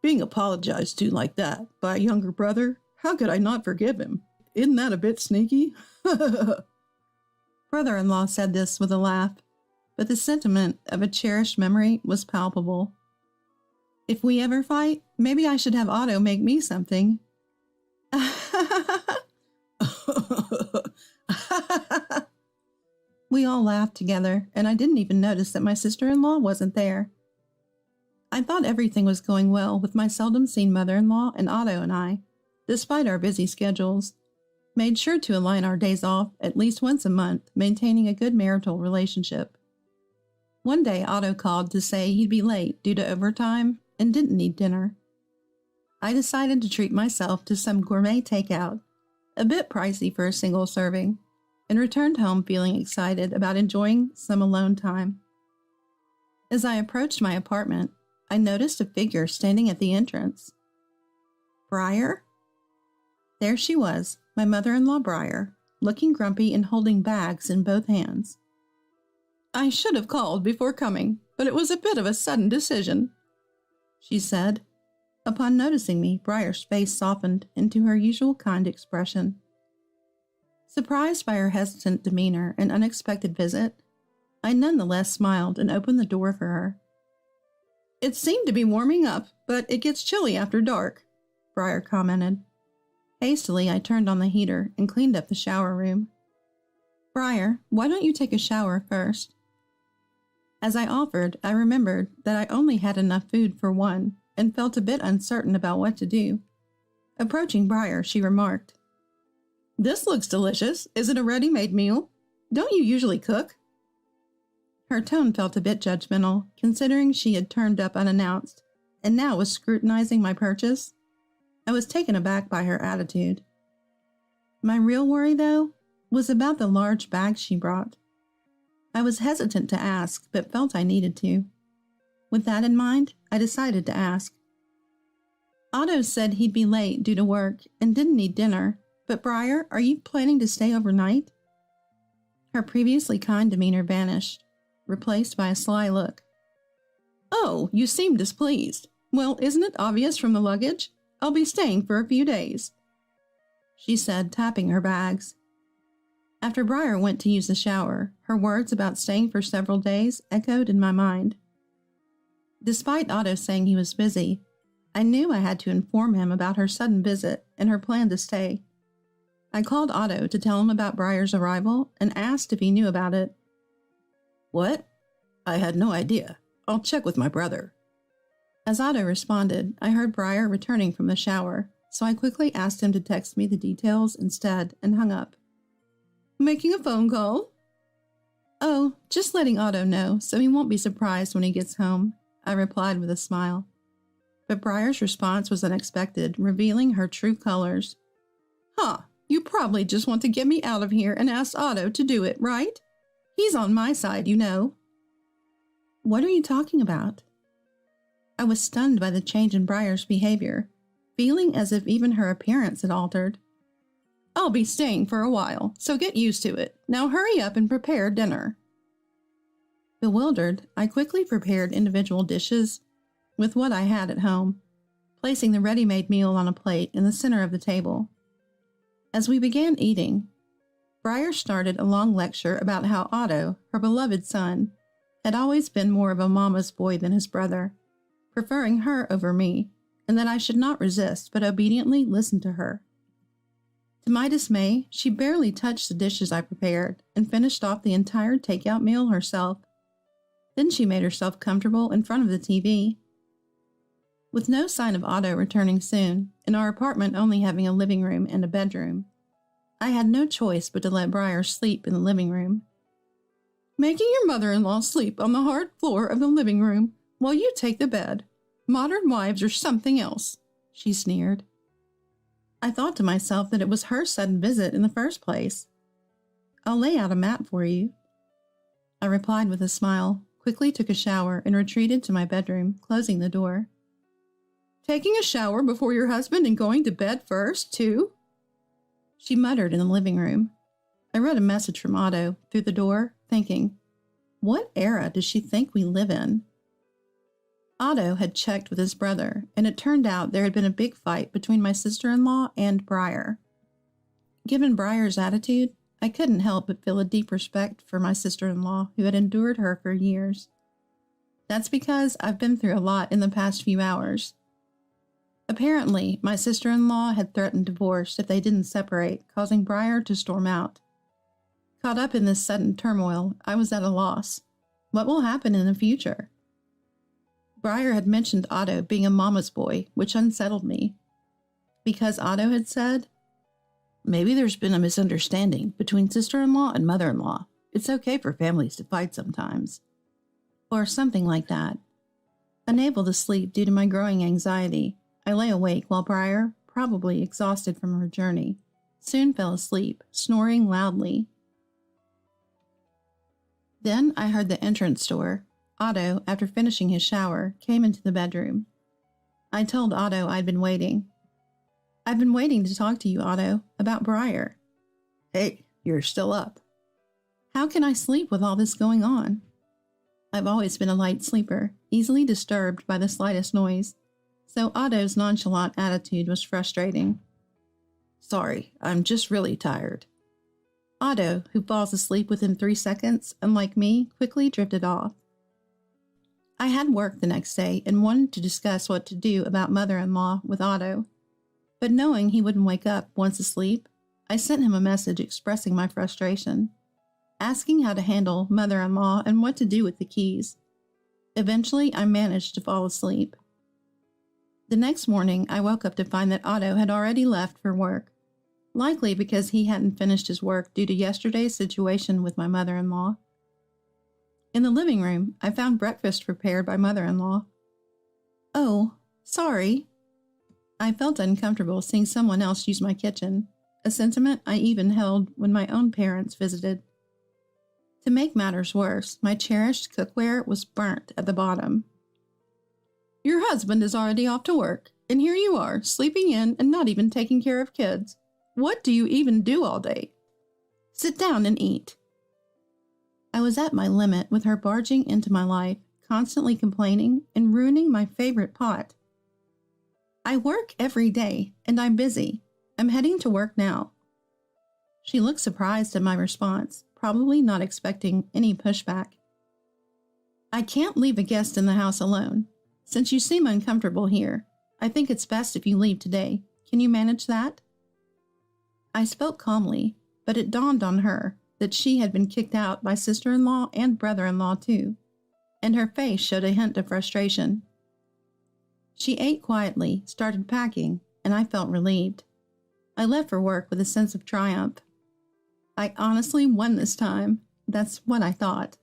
Being apologized to like that by a younger brother, how could I not forgive him? Isn't that a bit sneaky? Brother-in-law said this with a laugh, but the sentiment of a cherished memory was palpable. If we ever fight, maybe I should have Otto make me something. We all laughed together, and I didn't even notice that my sister-in-law wasn't there. I thought everything was going well with my seldom-seen mother-in-law, and Otto and I, despite our busy schedules, made sure to align our days off at least once a month, maintaining a good marital relationship. One day, Otto called to say he'd be late due to overtime and didn't need dinner. I decided to treat myself to some gourmet takeout, a bit pricey for a single serving, and returned home feeling excited about enjoying some alone time. As I approached my apartment, I noticed a figure standing at the entrance. Briar? There she was, my mother-in-law Briar, looking grumpy and holding bags in both hands. I should have called before coming, but it was a bit of a sudden decision, she said. Upon noticing me, Briar's face softened into her usual kind expression. Surprised by her hesitant demeanor and unexpected visit, I nonetheless smiled and opened the door for her. It seemed to be warming up, but it gets chilly after dark, Briar commented. Hastily, I turned on the heater and cleaned up the shower room. Briar, why don't you take a shower first? As I offered, I remembered that I only had enough food for one and felt a bit uncertain about what to do. Approaching Briar, she remarked, "This looks delicious. Is it a ready-made meal? Don't you usually cook?" Her tone felt a bit judgmental, considering she had turned up unannounced and now was scrutinizing my purchase. I was taken aback by her attitude. My real worry, though, was about the large bag she brought. I was hesitant to ask, but felt I needed to. With that in mind, I decided to ask. Otto said he'd be late due to work and didn't need dinner, but Briar, are you planning to stay overnight? Her previously kind demeanor vanished, replaced by a sly look. "Oh, you seem displeased. Well, isn't it obvious from the luggage? I'll be staying for a few days," she said, tapping her bags. After Briar went to use the shower, her words about staying for several days echoed in my mind. Despite Otto saying he was busy, I knew I had to inform him about her sudden visit and her plan to stay. I called Otto to tell him about Briar's arrival and asked if he knew about it. "What? I had no idea. I'll check with my brother." As Otto responded, I heard Briar returning from the shower, so I quickly asked him to text me the details instead and hung up. "Making a phone call?" "Oh, just letting Otto know so he won't be surprised when he gets home," I replied with a smile. But Briar's response was unexpected, revealing her true colors. "Huh, you probably just want to get me out of here and ask Otto to do it, right? He's on my side, you know." "What are you talking about?" I was stunned by the change in Briar's behavior, feeling as if even her appearance had altered. "I'll be staying for a while, so get used to it. Now hurry up and prepare dinner." Bewildered, I quickly prepared individual dishes with what I had at home, placing the ready-made meal on a plate in the center of the table. As we began eating, Briar started a long lecture about how Otto, her beloved son, had always been more of a mama's boy than his brother, preferring her over me, and that I should not resist but obediently listen to her. To my dismay, she barely touched the dishes I prepared and finished off the entire takeout meal herself. Then she made herself comfortable in front of the TV. With no sign of Otto returning soon, and our apartment only having a living room and a bedroom, I had no choice but to let Briar sleep in the living room. "Making your mother-in-law sleep on the hard floor of the living room while you take the bed. Modern wives are something else," she sneered. I thought to myself that it was her sudden visit in the first place. "I'll lay out a mat for you," I replied with a smile, quickly took a shower, and retreated to my bedroom, closing the door. "Taking a shower before your husband and going to bed first, too?" she muttered in the living room. I read a message from Otto through the door, thinking, what era does she think we live in? Otto had checked with his brother, and it turned out there had been a big fight between my sister-in-law and Briar. Given Briar's attitude, I couldn't help but feel a deep respect for my sister-in-law who had endured her for years. That's because I've been through a lot in the past few hours. Apparently, my sister-in-law had threatened divorce if they didn't separate, causing Briar to storm out. Caught up in this sudden turmoil, I was at a loss. What will happen in the future? Briar had mentioned Otto being a mama's boy, which unsettled me. Because Otto had said, "Maybe there's been a misunderstanding between sister-in-law and mother-in-law. It's okay for families to fight sometimes." Or something like that. Unable to sleep due to my growing anxiety, I lay awake while Briar, probably exhausted from her journey, soon fell asleep, snoring loudly. Then I heard the entrance door. Otto, after finishing his shower, came into the bedroom. I told Otto I'd been waiting. "I've been waiting to talk to you, Otto, about Briar." "Hey, you're still up." "How can I sleep with all this going on?" I've always been a light sleeper, easily disturbed by the slightest noise, so Otto's nonchalant attitude was frustrating. "Sorry, I'm just really tired." Otto, who falls asleep within 3 seconds, unlike me, quickly drifted off. I had work the next day and wanted to discuss what to do about mother-in-law with Otto, But knowing he wouldn't wake up once asleep, I sent him a message expressing my frustration, asking how to handle mother-in-law and what to do with the keys. Eventually, I managed to fall asleep. The next morning, I woke up to find that Otto had already left for work, likely because he hadn't finished his work due to yesterday's situation with my mother-in-law. In the living room, I found breakfast prepared by mother-in-law. "Oh, sorry." I felt uncomfortable seeing someone else use my kitchen, a sentiment I even held when my own parents visited. To make matters worse, my cherished cookware was burnt at the bottom. "Your husband is already off to work, and here you are, sleeping in and not even taking care of kids. What do you even do all day? Sit down and eat." I was at my limit with her barging into my life, constantly complaining and ruining my favorite pot. "I work every day, and I'm busy. I'm heading to work now." She looked surprised at my response, probably not expecting any pushback. "I can't leave a guest in the house alone. Since you seem uncomfortable here, I think it's best if you leave today. Can you manage that?" I spoke calmly, but it dawned on her that she had been kicked out by sister-in-law and brother-in-law too, and her face showed a hint of frustration. She ate quietly, started packing, and I felt relieved. I left for work with a sense of triumph. I honestly won this time. That's what I thought.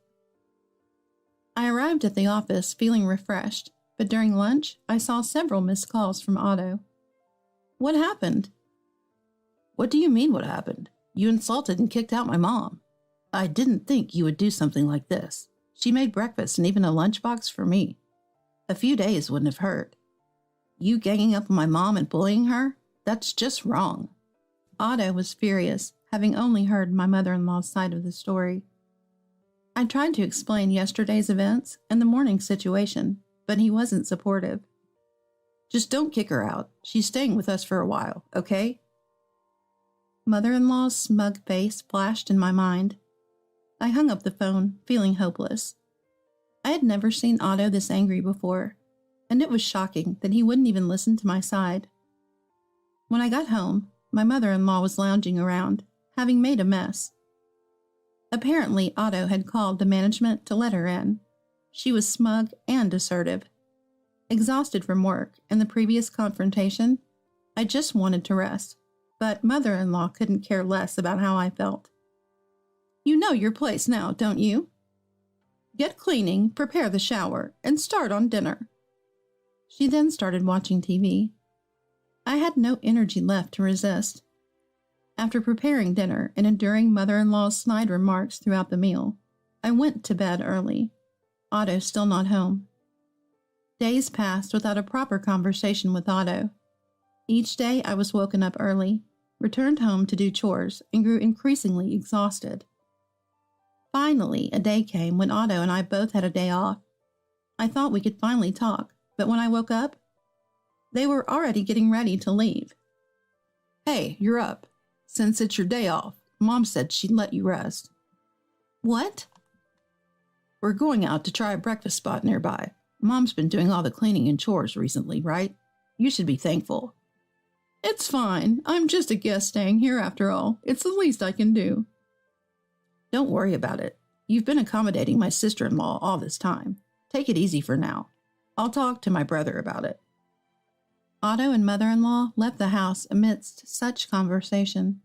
I arrived at the office feeling refreshed, but during lunch, I saw several missed calls from Otto. "What happened?" "What do you mean, what happened? You insulted and kicked out my mom. I didn't think you would do something like this. She made breakfast and even a lunchbox for me. A few days wouldn't have hurt. You ganging up on my mom and bullying her? That's just wrong." Otto was furious, having only heard my mother-in-law's side of the story. I tried to explain yesterday's events and the morning's situation, but he wasn't supportive. "Just don't kick her out. She's staying with us for a while, okay?" Mother-in-law's smug face flashed in my mind. I hung up the phone, feeling hopeless. I had never seen Otto this angry before, and it was shocking that he wouldn't even listen to my side. When I got home, my mother-in-law was lounging around, having made a mess. Apparently, Otto had called the management to let her in. She was smug and assertive. Exhausted from work and the previous confrontation, I just wanted to rest, but mother-in-law couldn't care less about how I felt. "You know your place now, don't you? Get cleaning, prepare the shower, and start on dinner." She then started watching TV. I had no energy left to resist. After preparing dinner and enduring mother-in-law's snide remarks throughout the meal, I went to bed early. Otto still not home. Days passed without a proper conversation with Otto. Each day I was woken up early, returned home to do chores, and grew increasingly exhausted. Finally, a day came when Otto and I both had a day off. I thought we could finally talk, but when I woke up, they were already getting ready to leave. "Hey, you're up. Since it's your day off, Mom said she'd let you rest." "What?" "We're going out to try a breakfast spot nearby. Mom's been doing all the cleaning and chores recently, right? You should be thankful." "It's fine. I'm just a guest staying here after all. It's the least I can do." "Don't worry about it. You've been accommodating my sister-in-law all this time. Take it easy for now. I'll talk to my brother about it." Otto and mother-in-law left the house amidst such conversation.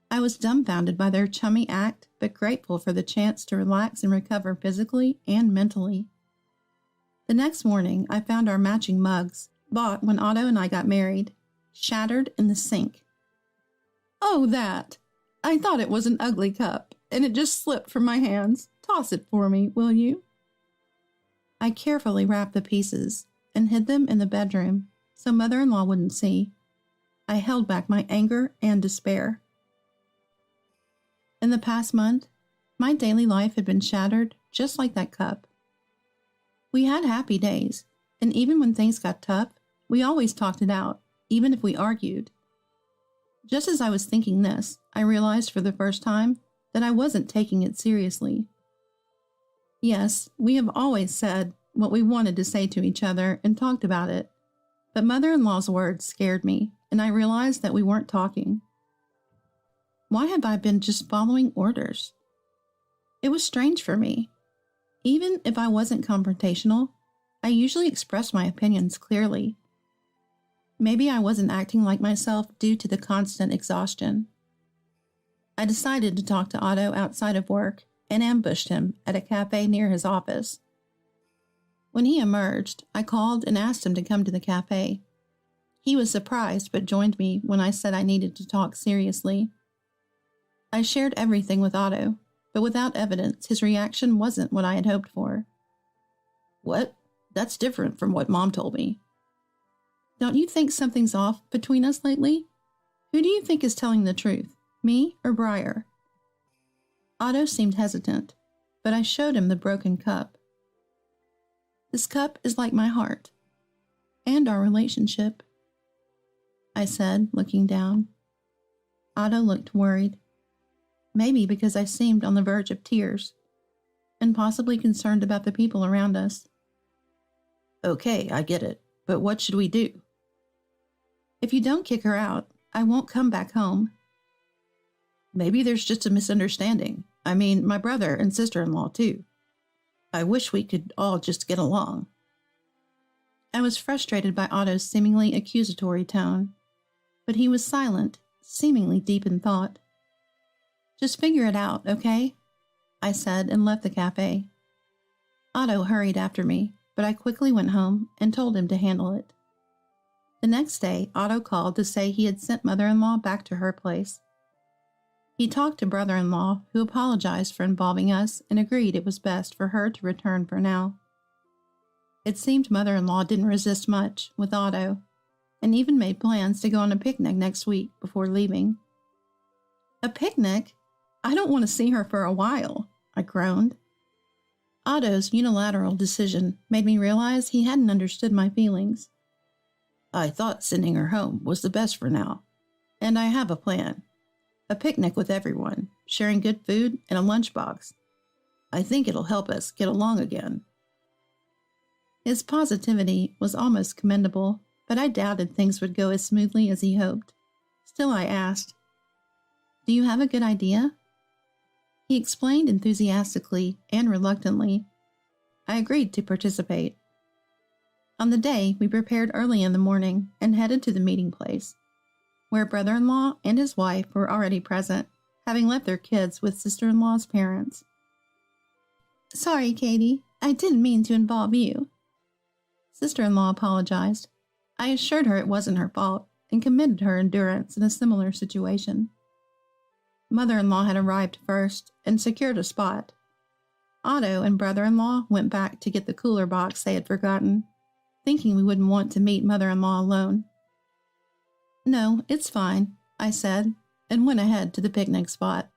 I was dumbfounded by their chummy act, but grateful for the chance to relax and recover physically and mentally. The next morning, I found our matching mugs, bought when Otto and I got married, shattered in the sink. "Oh, that! I thought it was an ugly cup, and it just slipped from my hands. Toss it for me, will you?" I carefully wrapped the pieces and hid them in the bedroom so mother-in-law wouldn't see. I held back my anger and despair. In the past month, my daily life had been shattered just like that cup. We had happy days, and even when things got tough, we always talked it out, even if we argued. Just as I was thinking this, I realized for the first time that I wasn't taking it seriously. Yes, we have always said what we wanted to say to each other and talked about it, but mother-in-law's words scared me. and I realized that we weren't talking. Why have I been just following orders? It was strange for me. Even if I wasn't confrontational, I usually expressed my opinions clearly. Maybe I wasn't acting like myself due to the constant exhaustion. I decided to talk to Otto outside of work and ambushed him at a cafe near his office. When he emerged, I called and asked him to come to the cafe. He was surprised but joined me when I said I needed to talk seriously. I shared everything with Otto, but without evidence, his reaction wasn't what I had hoped for. What? That's different from what Mom told me. Don't you think something's off between us lately? Who do you think is telling the truth, me or Briar? Otto seemed hesitant, but I showed him the broken cup. This cup is like my heart, and our relationship, I said, looking down. Otto looked worried, maybe because I seemed on the verge of tears, and possibly concerned about the people around us. Okay, I get it, but what should we do? If you don't kick her out, I won't come back home. Maybe there's just a misunderstanding. I mean, my brother and sister-in-law, too. I wish we could all just get along. I was frustrated by Otto's seemingly accusatory tone, but he was silent, seemingly deep in thought. Just figure it out, okay? I said and left the cafe. Otto hurried after me, but I quickly went home and told him to handle it. The next day, Otto called to say he had sent mother-in-law back to her place. He talked to brother-in-law, who apologized for involving us and agreed it was best for her to return for now. It seemed mother-in-law didn't resist much with Otto, and even made plans to go on a picnic next week before leaving. A picnic? I don't want to see her for a while, I groaned. Otto's unilateral decision made me realize he hadn't understood my feelings. I thought sending her home was the best for now, and I have a plan. A picnic with everyone, sharing good food and a lunchbox. I think it'll help us get along again. His positivity was almost commendable, but I doubted things would go as smoothly as he hoped. Still, I asked, "Do you have a good idea?" He explained enthusiastically and reluctantly. I agreed to participate. On the day, we prepared early in the morning and headed to the meeting place, where brother-in-law and his wife were already present, having left their kids with sister-in-law's parents. "Sorry, Katie, I didn't mean to involve you." Sister-in-law apologized. I assured her it wasn't her fault and commended her endurance in a similar situation. Mother-in-law had arrived first and secured a spot. Otto and brother-in-law went back to get the cooler box they had forgotten, thinking we wouldn't want to meet mother-in-law alone. "No, it's fine," I said, and went ahead to the picnic spot.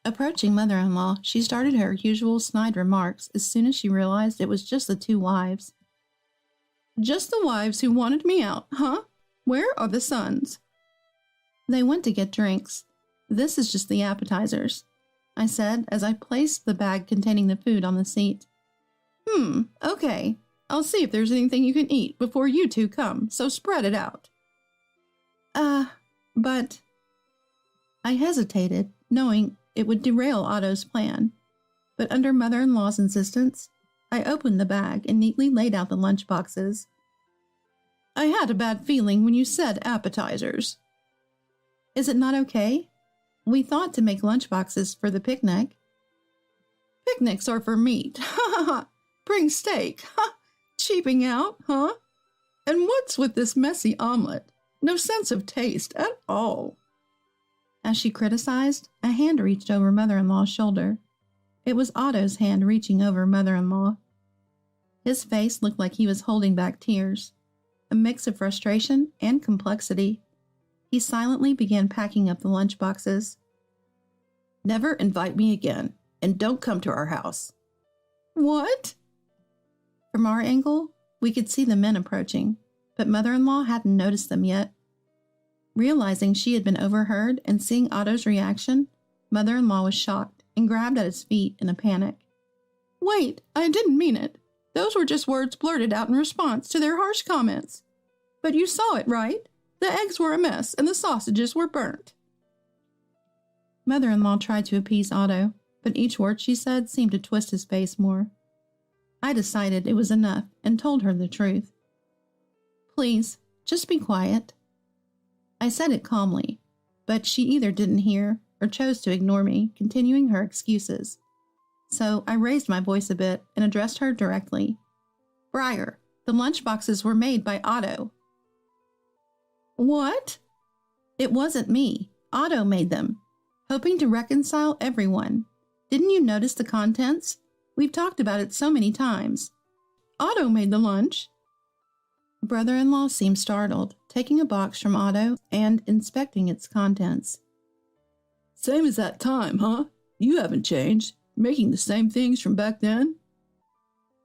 Approaching mother-in-law, she started her usual snide remarks as soon as she realized it was just the two wives. "Just the wives who wanted me out, huh? Where are the sons?" "They went to get drinks. This is just the appetizers," I said as I placed the bag containing the food on the seat. Okay. I'll see if there's anything you can eat before you two come, so spread it out." But... I hesitated, knowing it would derail Otto's plan, but under mother-in-law's insistence, I opened the bag and neatly laid out the lunch boxes. "I had a bad feeling when you said appetizers." "Is it not okay? We thought to make lunch boxes for the picnic." "Picnics are for meat. Ha ha ha. Bring steak. Ha! Cheaping out, huh? And what's with this messy omelet? No sense of taste at all." As she criticized, a hand reached over mother-in-law's shoulder. It was Otto's hand reaching over mother-in-law. His face looked like he was holding back tears, a mix of frustration and complexity. He silently began packing up the lunch boxes. "Never invite me again, and don't come to our house." "What?" From our angle, we could see the men approaching, but mother-in-law hadn't noticed them yet. Realizing she had been overheard and seeing Otto's reaction, mother-in-law was shocked and grabbed at his feet in a panic. "Wait, I didn't mean it. Those were just words blurted out in response to their harsh comments. But you saw it, right? The eggs were a mess and the sausages were burnt. Mother-in-law tried to appease Otto, but each word she said seemed to twist his face more. I decided it was enough and told her the truth. Please, just be quiet. I said it calmly, but she either didn't hear or chose to ignore me, continuing her excuses. So I raised my voice a bit and addressed her directly. Briar, the lunchboxes were made by Otto. What? It wasn't me. Otto made them, hoping to reconcile everyone. Didn't you notice the contents? We've talked about it so many times. Otto made the lunch. Brother-in-law seemed startled, taking a box from Otto and inspecting its contents. Same as that time, huh? You haven't changed. Making the same things from back then?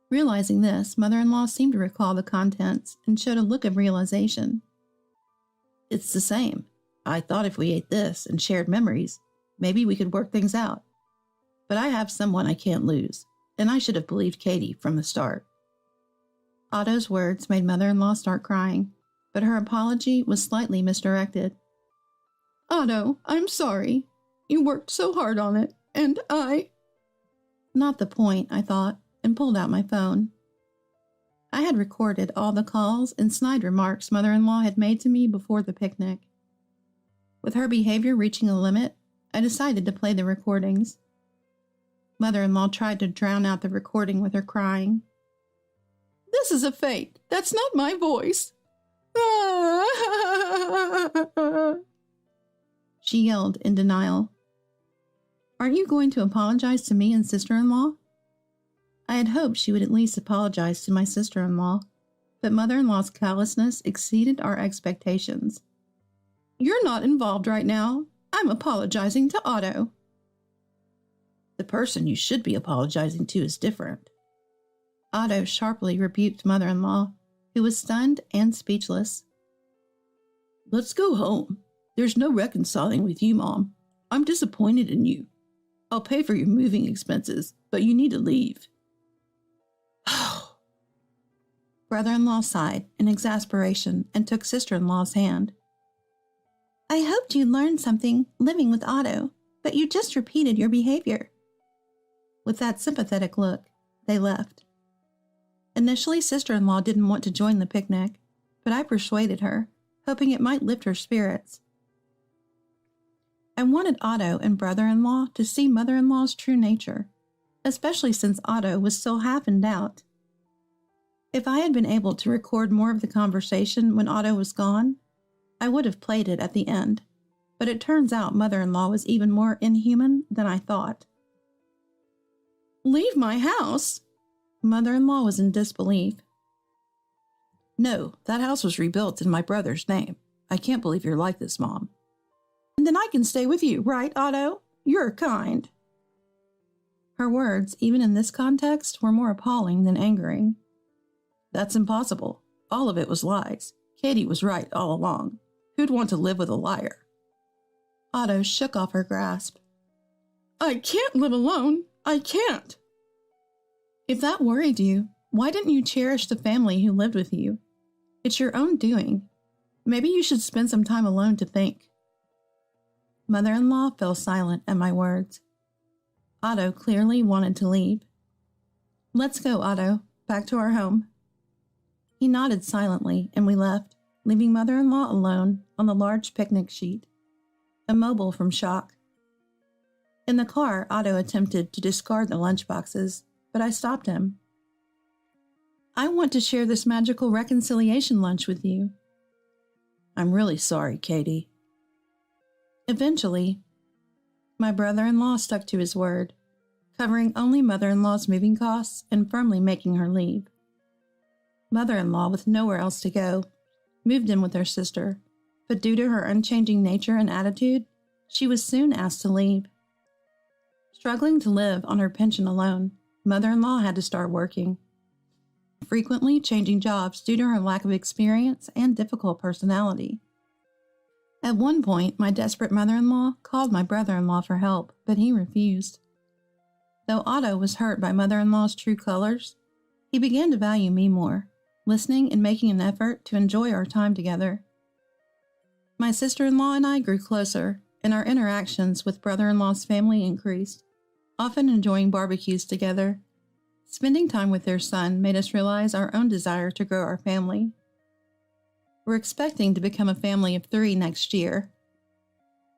Realizing this, mother-in-law seemed to recall the contents and showed a look of realization. It's the same. I thought if we ate this and shared memories, maybe we could work things out. But I have someone I can't lose, and I should have believed Katie from the start. Otto's words made mother-in-law start crying, but her apology was slightly misdirected. Otto, I'm sorry. You worked so hard on it, and I... Not the point, I thought, and pulled out my phone. I had recorded all the calls and snide remarks mother-in-law had made to me before the picnic. With her behavior reaching a limit, I decided to play the recordings. Mother-in-law tried to drown out the recording with her crying. This is a fake. That's not my voice. She yelled in denial. Aren't you going to apologize to me and sister-in-law? I had hoped she would at least apologize to my sister-in-law, but mother-in-law's callousness exceeded our expectations. You're not involved right now. I'm apologizing to Otto. The person you should be apologizing to is different. Otto sharply rebuked mother-in-law, who was stunned and speechless. Let's go home. There's no reconciling with you, Mom. I'm disappointed in you. I'll pay for your moving expenses, but you need to leave. Brother-in-law sighed in exasperation and took sister-in-law's hand. I hoped you'd learned something living with Otto, but you just repeated your behavior. With that sympathetic look, they left. Initially, sister-in-law didn't want to join the picnic, but I persuaded her, hoping it might lift her spirits. I wanted Otto and brother-in-law to see mother-in-law's true nature, especially since Otto was still half in doubt. If I had been able to record more of the conversation when Otto was gone, I would have played it at the end, but it turns out mother-in-law was even more inhuman than I thought. Leave my house? Mother-in-law was in disbelief. No, that house was rebuilt in my brother's name. I can't believe you're like this, Mom. And then I can stay with you, right, Otto? You're kind. Her words, even in this context, were more appalling than angering. That's impossible. All of it was lies. Katie was right all along. Who'd want to live with a liar? Otto shook off her grasp. I can't live alone. I can't. If that worried you, why didn't you cherish the family who lived with you? It's your own doing. Maybe you should spend some time alone to think. Mother-in-law fell silent at my words. Otto clearly wanted to leave. Let's go, Otto. Back to our home. He nodded silently, and we left, leaving mother-in-law alone on the large picnic sheet, immobile from shock. In the car, Otto attempted to discard the lunchboxes, but I stopped him. I want to share this magical reconciliation lunch with you. I'm really sorry, Katie. Eventually, my brother-in-law stuck to his word, covering only mother-in-law's moving costs and firmly making her leave. Mother-in-law, with nowhere else to go, moved in with her sister, but due to her unchanging nature and attitude, she was soon asked to leave. Struggling to live on her pension alone, mother-in-law had to start working, frequently changing jobs due to her lack of experience and difficult personality. At one point, my desperate mother-in-law called my brother-in-law for help, but he refused. Though Otto was hurt by mother-in-law's true colors, he began to value me more, listening and making an effort to enjoy our time together. My sister-in-law and I grew closer, and our interactions with brother-in-law's family increased, often enjoying barbecues together. Spending time with their son made us realize our own desire to grow our family. We're expecting to become a family of 3 next year.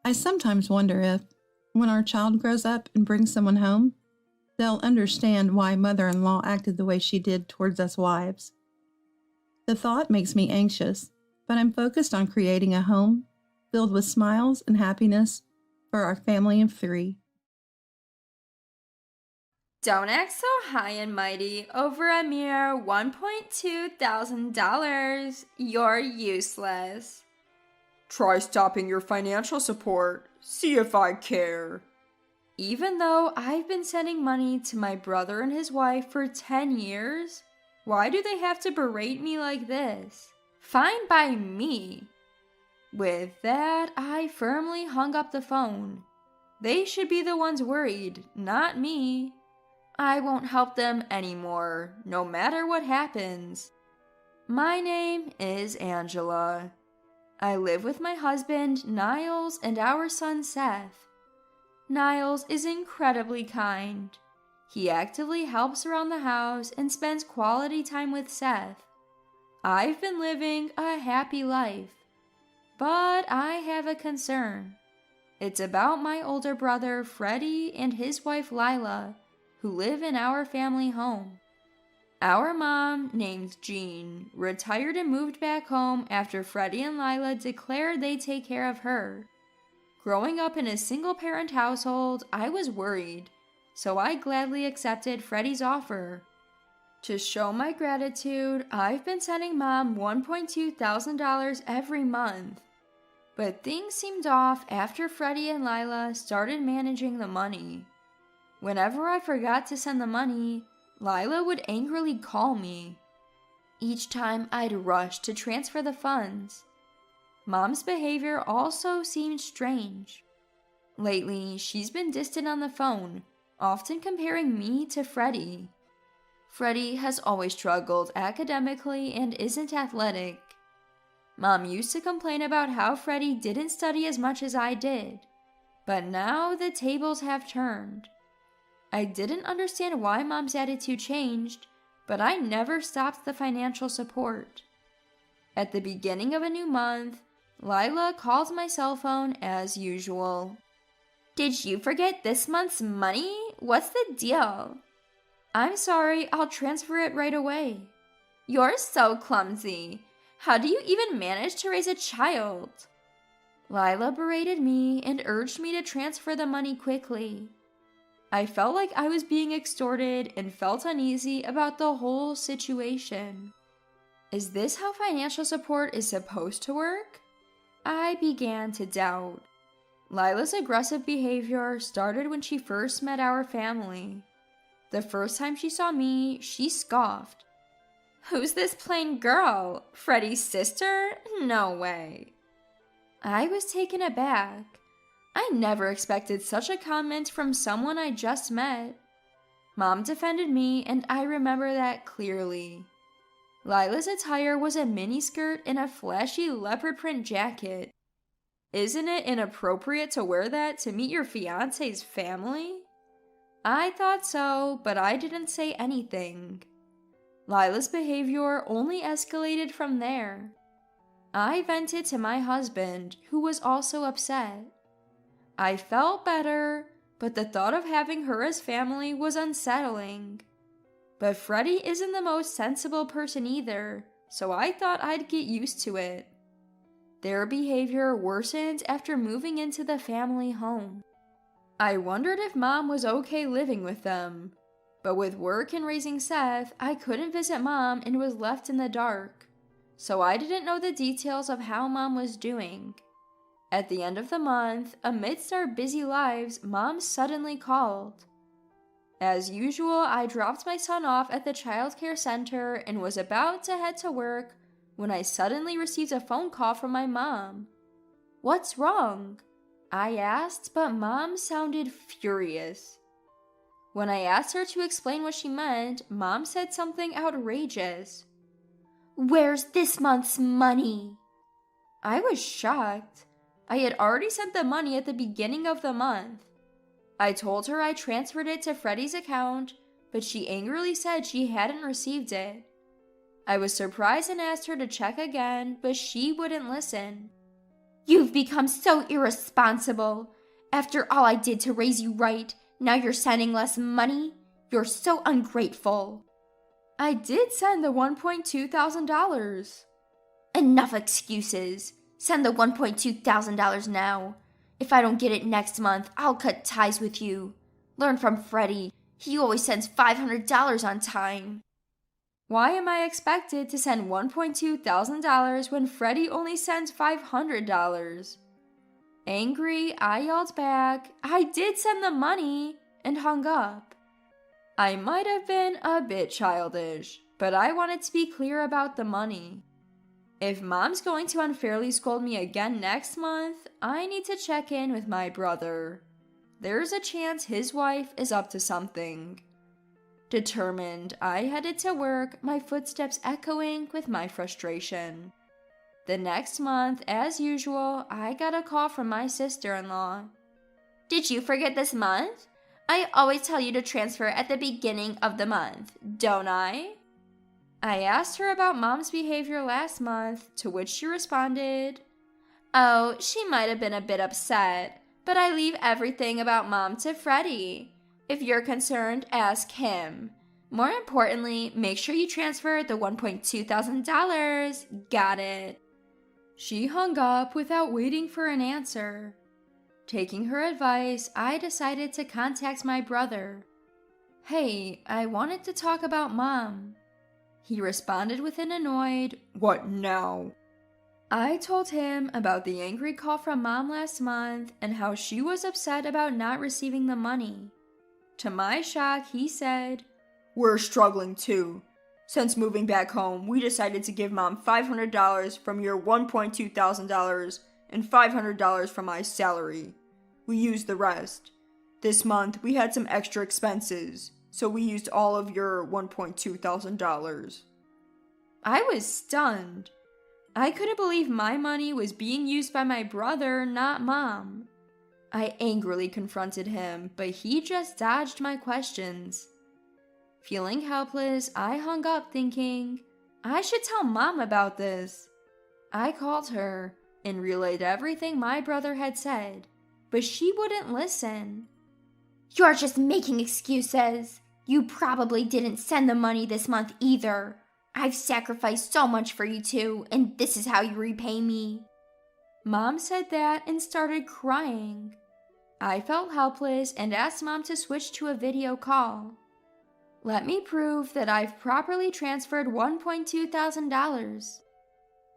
I sometimes wonder if, when our child grows up and brings someone home, they'll understand why mother-in-law acted the way she did towards us wives. The thought makes me anxious, but I'm focused on creating a home filled with smiles and happiness for our family of 3. Don't act so high and mighty over a mere $1,200. You're useless. Try stopping your financial support. See if I care. Even though I've been sending money to my brother and his wife for 10 years, why do they have to berate me like this? Fine by me. With that, I firmly hung up the phone. They should be the ones worried, not me. I won't help them anymore, no matter what happens. My name is Angela. I live with my husband, Niles, and our son, Seth. Niles is incredibly kind. He actively helps around the house and spends quality time with Seth. I've been living a happy life. But I have a concern. It's about my older brother, Freddie, and his wife, Lila, who live in our family home. Our mom, named Jean, retired and moved back home after Freddie and Lila declared they'd take care of her. Growing up in a single-parent household, I was worried, so I gladly accepted Freddie's offer. To show my gratitude, I've been sending Mom $1,200 every month. But things seemed off after Freddie and Lila started managing the money. Whenever I forgot to send the money, Lila would angrily call me. Each time I'd rush to transfer the funds. Mom's behavior also seemed strange. Lately, she's been distant on the phone, often comparing me to Freddie. Freddie has always struggled academically and isn't athletic. Mom used to complain about how Freddie didn't study as much as I did, but now the tables have turned. I didn't understand why Mom's attitude changed, but I never stopped the financial support. At the beginning of a new month, Lila calls my cell phone as usual. Did you forget this month's money? What's the deal? I'm sorry, I'll transfer it right away. You're so clumsy. How do you even manage to raise a child? Lila berated me and urged me to transfer the money quickly. I felt like I was being extorted and felt uneasy about the whole situation. Is this how financial support is supposed to work? I began to doubt. Lila's aggressive behavior started when she first met our family. The first time she saw me, she scoffed. Who's this plain girl? Freddie's sister? No way. I was taken aback. I never expected such a comment from someone I just met. Mom defended me, and I remember that clearly. Lila's attire was a miniskirt and a flashy leopard print jacket. Isn't it inappropriate to wear that to meet your fiancé's family? I thought so, but I didn't say anything. Lila's behavior only escalated from there. I vented to my husband, who was also upset. I felt better, but the thought of having her as family was unsettling. But Freddie isn't the most sensible person either, so I thought I'd get used to it. Their behavior worsened after moving into the family home. I wondered if Mom was okay living with them, but with work and raising Seth, I couldn't visit Mom and was left in the dark, so I didn't know the details of how Mom was doing. At the end of the month, amidst our busy lives, Mom suddenly called. As usual, I dropped my son off at the childcare center and was about to head to work when I suddenly received a phone call from my mom. What's wrong? I asked, but Mom sounded furious. When I asked her to explain what she meant, Mom said something outrageous. Where's this month's money? I was shocked. I had already sent the money at the beginning of the month. I told her I transferred it to Freddie's account, but she angrily said she hadn't received it. I was surprised and asked her to check again, but she wouldn't listen. You've become so irresponsible. After all I did to raise you right, now you're sending less money? You're so ungrateful. I did send the $1,200. Enough excuses. Send the $1,200 now. If I don't get it next month, I'll cut ties with you. Learn from Freddie. He always sends $500 on time. Why am I expected to send $1,200 when Freddie only sends $500? Angry, I yelled back, I did send the money, and hung up. I might have been a bit childish, but I wanted to be clear about the money. If Mom's going to unfairly scold me again next month, I need to check in with my brother. There's a chance his wife is up to something. Determined, I headed to work, my footsteps echoing with my frustration. The next month, as usual, I got a call from my sister-in-law. Did you forget this month? I always tell you to transfer at the beginning of the month, don't I? I asked her about Mom's behavior last month, to which she responded, Oh, she might have been a bit upset, but I leave everything about Mom to Freddie. If you're concerned, ask him. More importantly, make sure you transfer the $1,200. Got it. She hung up without waiting for an answer. Taking her advice, I decided to contact my brother. Hey, I wanted to talk about Mom. He responded with an annoyed, What now? I told him about the angry call from Mom last month and how she was upset about not receiving the money. To my shock, he said, We're struggling too. Since moving back home, we decided to give Mom $500 from your $1,200 and $500 from my salary. We used the rest. This month, we had some extra expenses, so we used all of your $1,200. I was stunned. I couldn't believe my money was being used by my brother, not Mom. I angrily confronted him, but he just dodged my questions. Feeling helpless, I hung up thinking, I should tell Mom about this. I called her and relayed everything my brother had said, but she wouldn't listen. You're just making excuses. You probably didn't send the money this month either. I've sacrificed so much for you two, and this is how you repay me. Mom said that and started crying. I felt helpless and asked Mom to switch to a video call. Let me prove that I've properly transferred $1,200.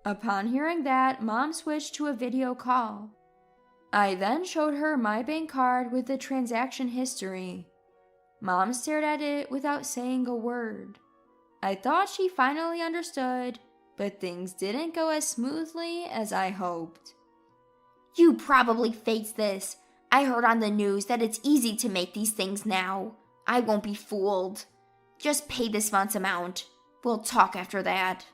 Upon hearing that, Mom switched to a video call. I then showed her my bank card with the transaction history. Mom stared at it without saying a word. I thought she finally understood, but things didn't go as smoothly as I hoped. You probably faked this. I heard on the news that it's easy to make these things now. I won't be fooled. Just pay this month's amount. We'll talk after that.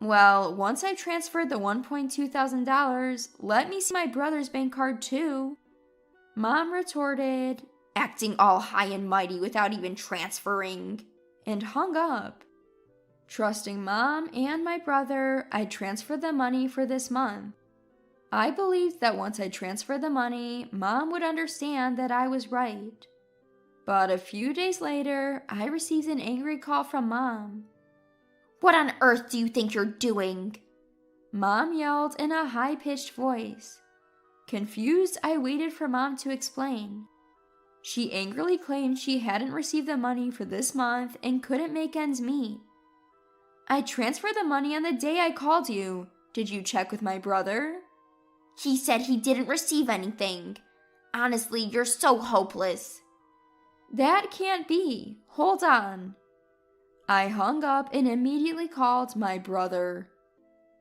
Well, once I've transferred the $1,200, let me see my brother's bank card too. Mom retorted, acting all high and mighty without even transferring, and hung up. Trusting Mom and my brother, I transferred the money for this month. I believed that once I transferred the money, Mom would understand that I was right. But a few days later, I received an angry call from Mom. What on earth do you think you're doing? Mom yelled in a high-pitched voice. Confused, I waited for Mom to explain. She angrily claimed she hadn't received the money for this month and couldn't make ends meet. I transferred the money on the day I called you. Did you check with my brother? He said he didn't receive anything. Honestly, you're so hopeless. That can't be. Hold on. I hung up and immediately called my brother.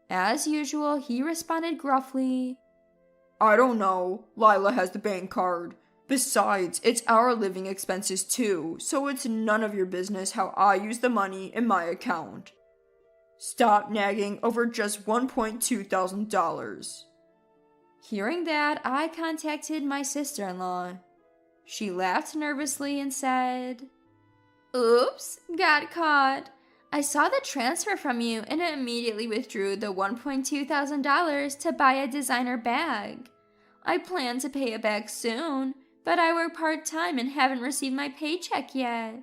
As usual, he responded gruffly, I don't know. Lila has the bank card. Besides, it's our living expenses too, so it's none of your business how I use the money in my account. Stop nagging over just $1,200. Hearing that, I contacted my sister-in-law. She laughed nervously and said, "Oops, got caught. I saw the transfer from you and immediately withdrew the $1,200 to buy a designer bag. I plan to pay it back soon, but I work part-time and haven't received my paycheck yet."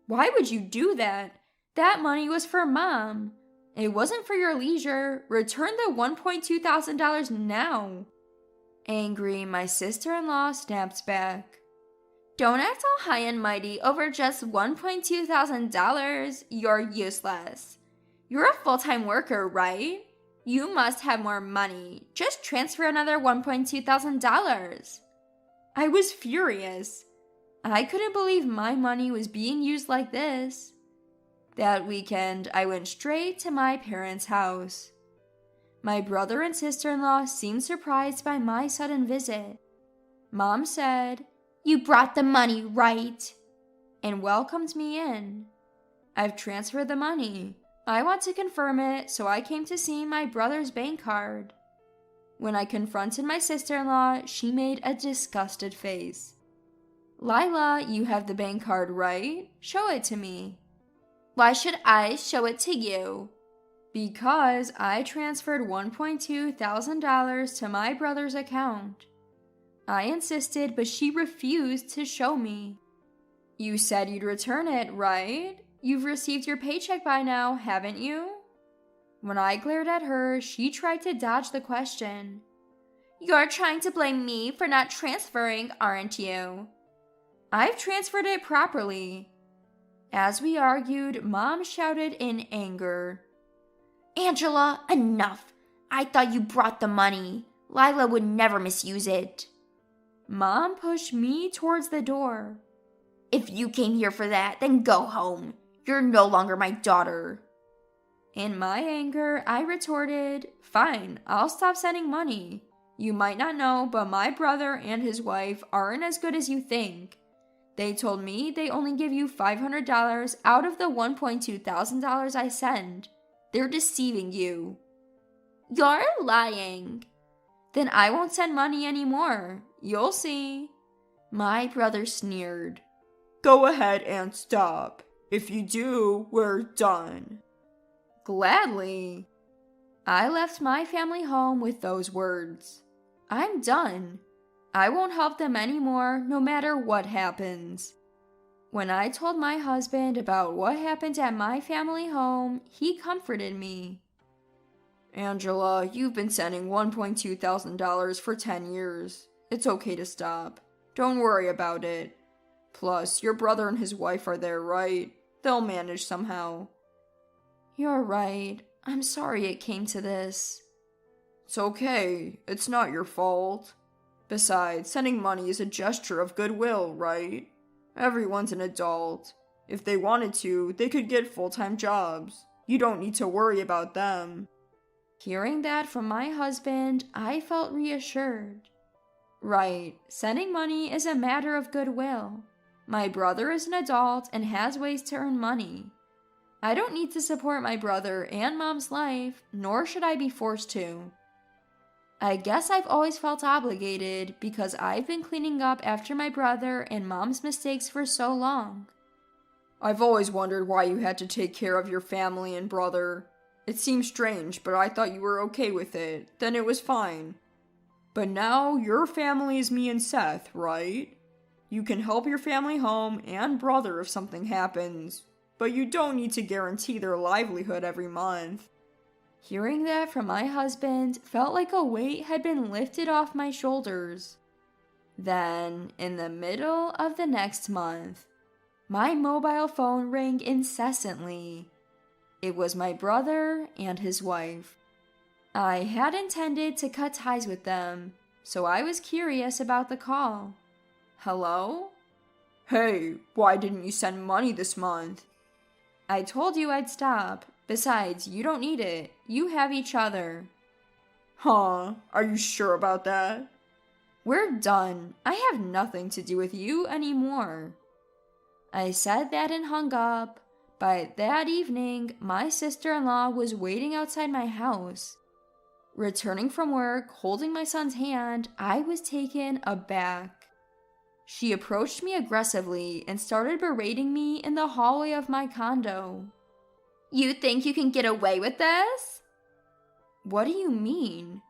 "Why would you do that? That money was for Mom. It wasn't for your leisure. Return the $1,200 now." Angry, my sister-in-law snapped back. "Don't act all high and mighty over just $1,200. You're useless. You're a full-time worker, right? You must have more money. Just transfer another $1,200. I was furious. I couldn't believe my money was being used like this. That weekend, I went straight to my parents' house. My brother and sister-in-law seemed surprised by my sudden visit. Mom said, "You brought the money, right?" and welcomed me in. "I've transferred the money. I want to confirm it, so I came to see my brother's bank card." When I confronted my sister-in-law, she made a disgusted face. "Lila, you have the bank card, right? Show it to me." "Why should I show it to you?" "Because I transferred $1,200 to my brother's account." I insisted, but she refused to show me. "You said you'd return it, right? You've received your paycheck by now, haven't you?" When I glared at her, she tried to dodge the question. "You're trying to blame me for not transferring, aren't you?" "I've transferred it properly." As we argued, Mom shouted in anger, "Angela, enough! I thought you brought the money. Lila would never misuse it." Mom pushed me towards the door. "If you came here for that, then go home. You're no longer my daughter." In my anger, I retorted, "Fine, I'll stop sending money. You might not know, but my brother and his wife aren't as good as you think. They told me they only give you $500 out of the $1,200 I send. They're deceiving you." "You're lying." "Then I won't send money anymore. You'll see." My brother sneered. "Go ahead and stop. If you do, we're done." Gladly. I left my family home with those words. I'm done. I won't help them anymore, no matter what happens. When I told my husband about what happened at my family home, he comforted me. "Angela, you've been sending $1,200 for 10 years. It's okay to stop. Don't worry about it. Plus, your brother and his wife are there, right? They'll manage somehow." "You're right. I'm sorry it came to this." "It's okay. It's not your fault. Besides, sending money is a gesture of goodwill, right? Everyone's an adult. If they wanted to, they could get full-time jobs. You don't need to worry about them." Hearing that from my husband, I felt reassured. Right, sending money is a matter of goodwill. My brother is an adult and has ways to earn money. I don't need to support my brother and Mom's life, nor should I be forced to. I guess I've always felt obligated because I've been cleaning up after my brother and Mom's mistakes for so long. "I've always wondered why you had to take care of your family and brother. It seems strange, but I thought you were okay with it. Then it was fine. But now your family is me and Seth, right? You can help your family home and brother if something happens, but you don't need to guarantee their livelihood every month." Hearing that from my husband felt like a weight had been lifted off my shoulders. Then, in the middle of the next month, my mobile phone rang incessantly. It was my brother and his wife. I had intended to cut ties with them, so I was curious about the call. "Hello?" "Hey, why didn't you send money this month?" "I told you I'd stop. Besides, you don't need it. You have each other." "Huh? Are you sure about that?" "We're done. I have nothing to do with you anymore." I said that and hung up, By that evening, my sister-in-law was waiting outside my house. Returning from work, holding my son's hand, I was taken aback. She approached me aggressively and started berating me in the hallway of my condo. "You think you can get away with this?" "What do you mean?"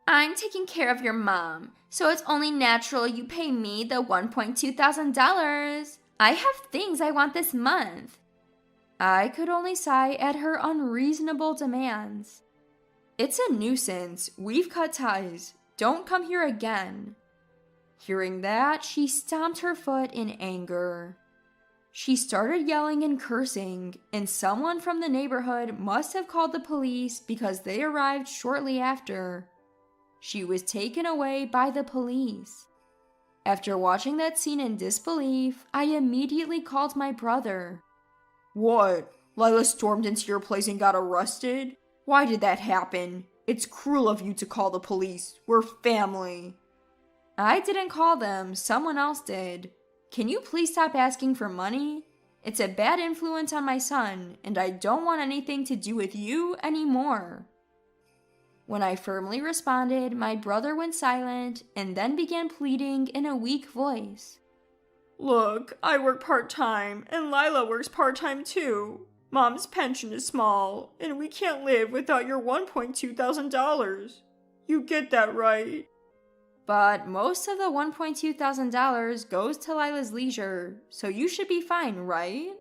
"I'm taking care of your mom, so it's only natural you pay me the $1,200. I have things I want this month." I could only sigh at her unreasonable demands. "It's a nuisance. We've cut ties. Don't come here again." Hearing that, she stomped her foot in anger. She started yelling and cursing, and someone from the neighborhood must have called the police because they arrived shortly after. She was taken away by the police. After watching that scene in disbelief, I immediately called my brother. What? Lila stormed into your place and got arrested? Why did that happen? It's cruel of you to call the police. We're family. "I didn't call them, someone else did. Can you please stop asking for money? It's a bad influence on my son, and I don't want anything to do with you anymore." When I firmly responded, my brother went silent and then began pleading in a weak voice. Look, I work part-time, and Lila works part-time too. Mom's pension is small, and we can't live without your $1,200. You get that, right? But most of the $1,200 goes to Lila's leisure, so you should be fine, right?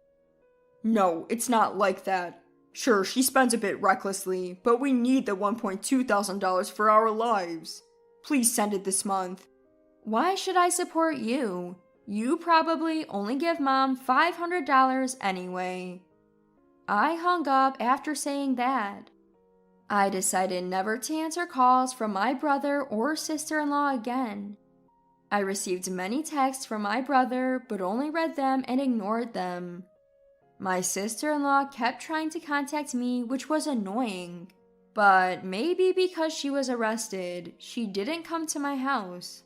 No, it's not like that. Sure, she spends a bit recklessly, but we need the $1,200 for our lives. Please send it this month. Why should I support you? You probably only give Mom $500 anyway. I hung up after saying that. I decided never to answer calls from my brother or sister-in-law again. I received many texts from my brother, but only read them and ignored them. My sister-in-law kept trying to contact me, which was annoying. But maybe because she was arrested, she didn't come to my house.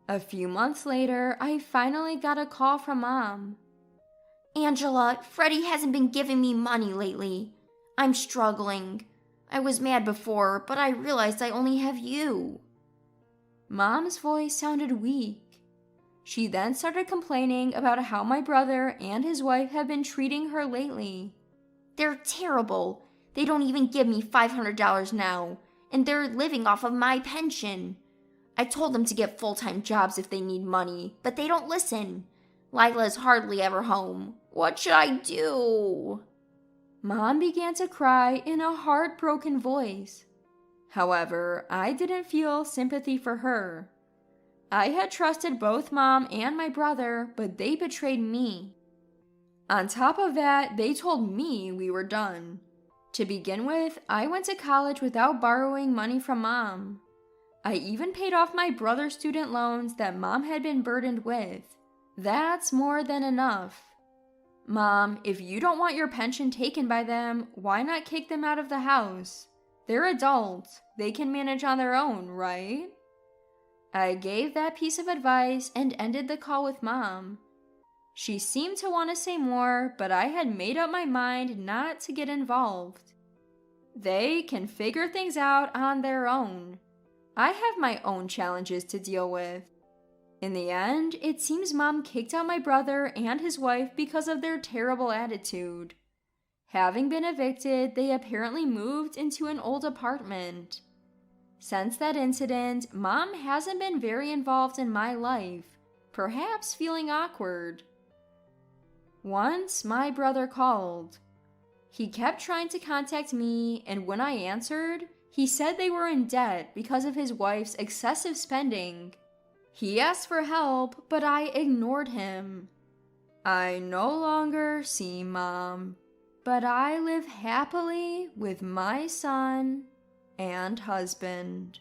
A few months later, I finally got a call from Mom. "Angela, Freddie hasn't been giving me money lately. I'm struggling. I was mad before, but I realized I only have you." Mom's voice sounded weak. She then started complaining about how my brother and his wife have been treating her lately. "They're terrible. They don't even give me $500 now, and they're living off of my pension. I told them to get full-time jobs if they need money, but they don't listen. Lila's hardly ever home. What should I do?" Mom began to cry in a heartbroken voice. However, I didn't feel sympathy for her. I had trusted both Mom and my brother, but they betrayed me. On top of that, they told me we were done. To begin with, I went to college without borrowing money from Mom. I even paid off my brother's student loans that Mom had been burdened with. That's more than enough. Mom, if you don't want your pension taken by them, why not kick them out of the house? They're adults. They can manage on their own, right? I gave that piece of advice and ended the call with Mom. She seemed to want to say more, but I had made up my mind not to get involved. They can figure things out on their own. I have my own challenges to deal with. In the end, it seems Mom kicked out my brother and his wife because of their terrible attitude. Having been evicted, they apparently moved into an old apartment. Since that incident, Mom hasn't been very involved in my life, perhaps feeling awkward. Once, my brother called. He kept trying to contact me, and when I answered, he said they were in debt because of his wife's excessive spending. He asked for help, but I ignored him. I no longer see Mom, but I live happily with my son and husband.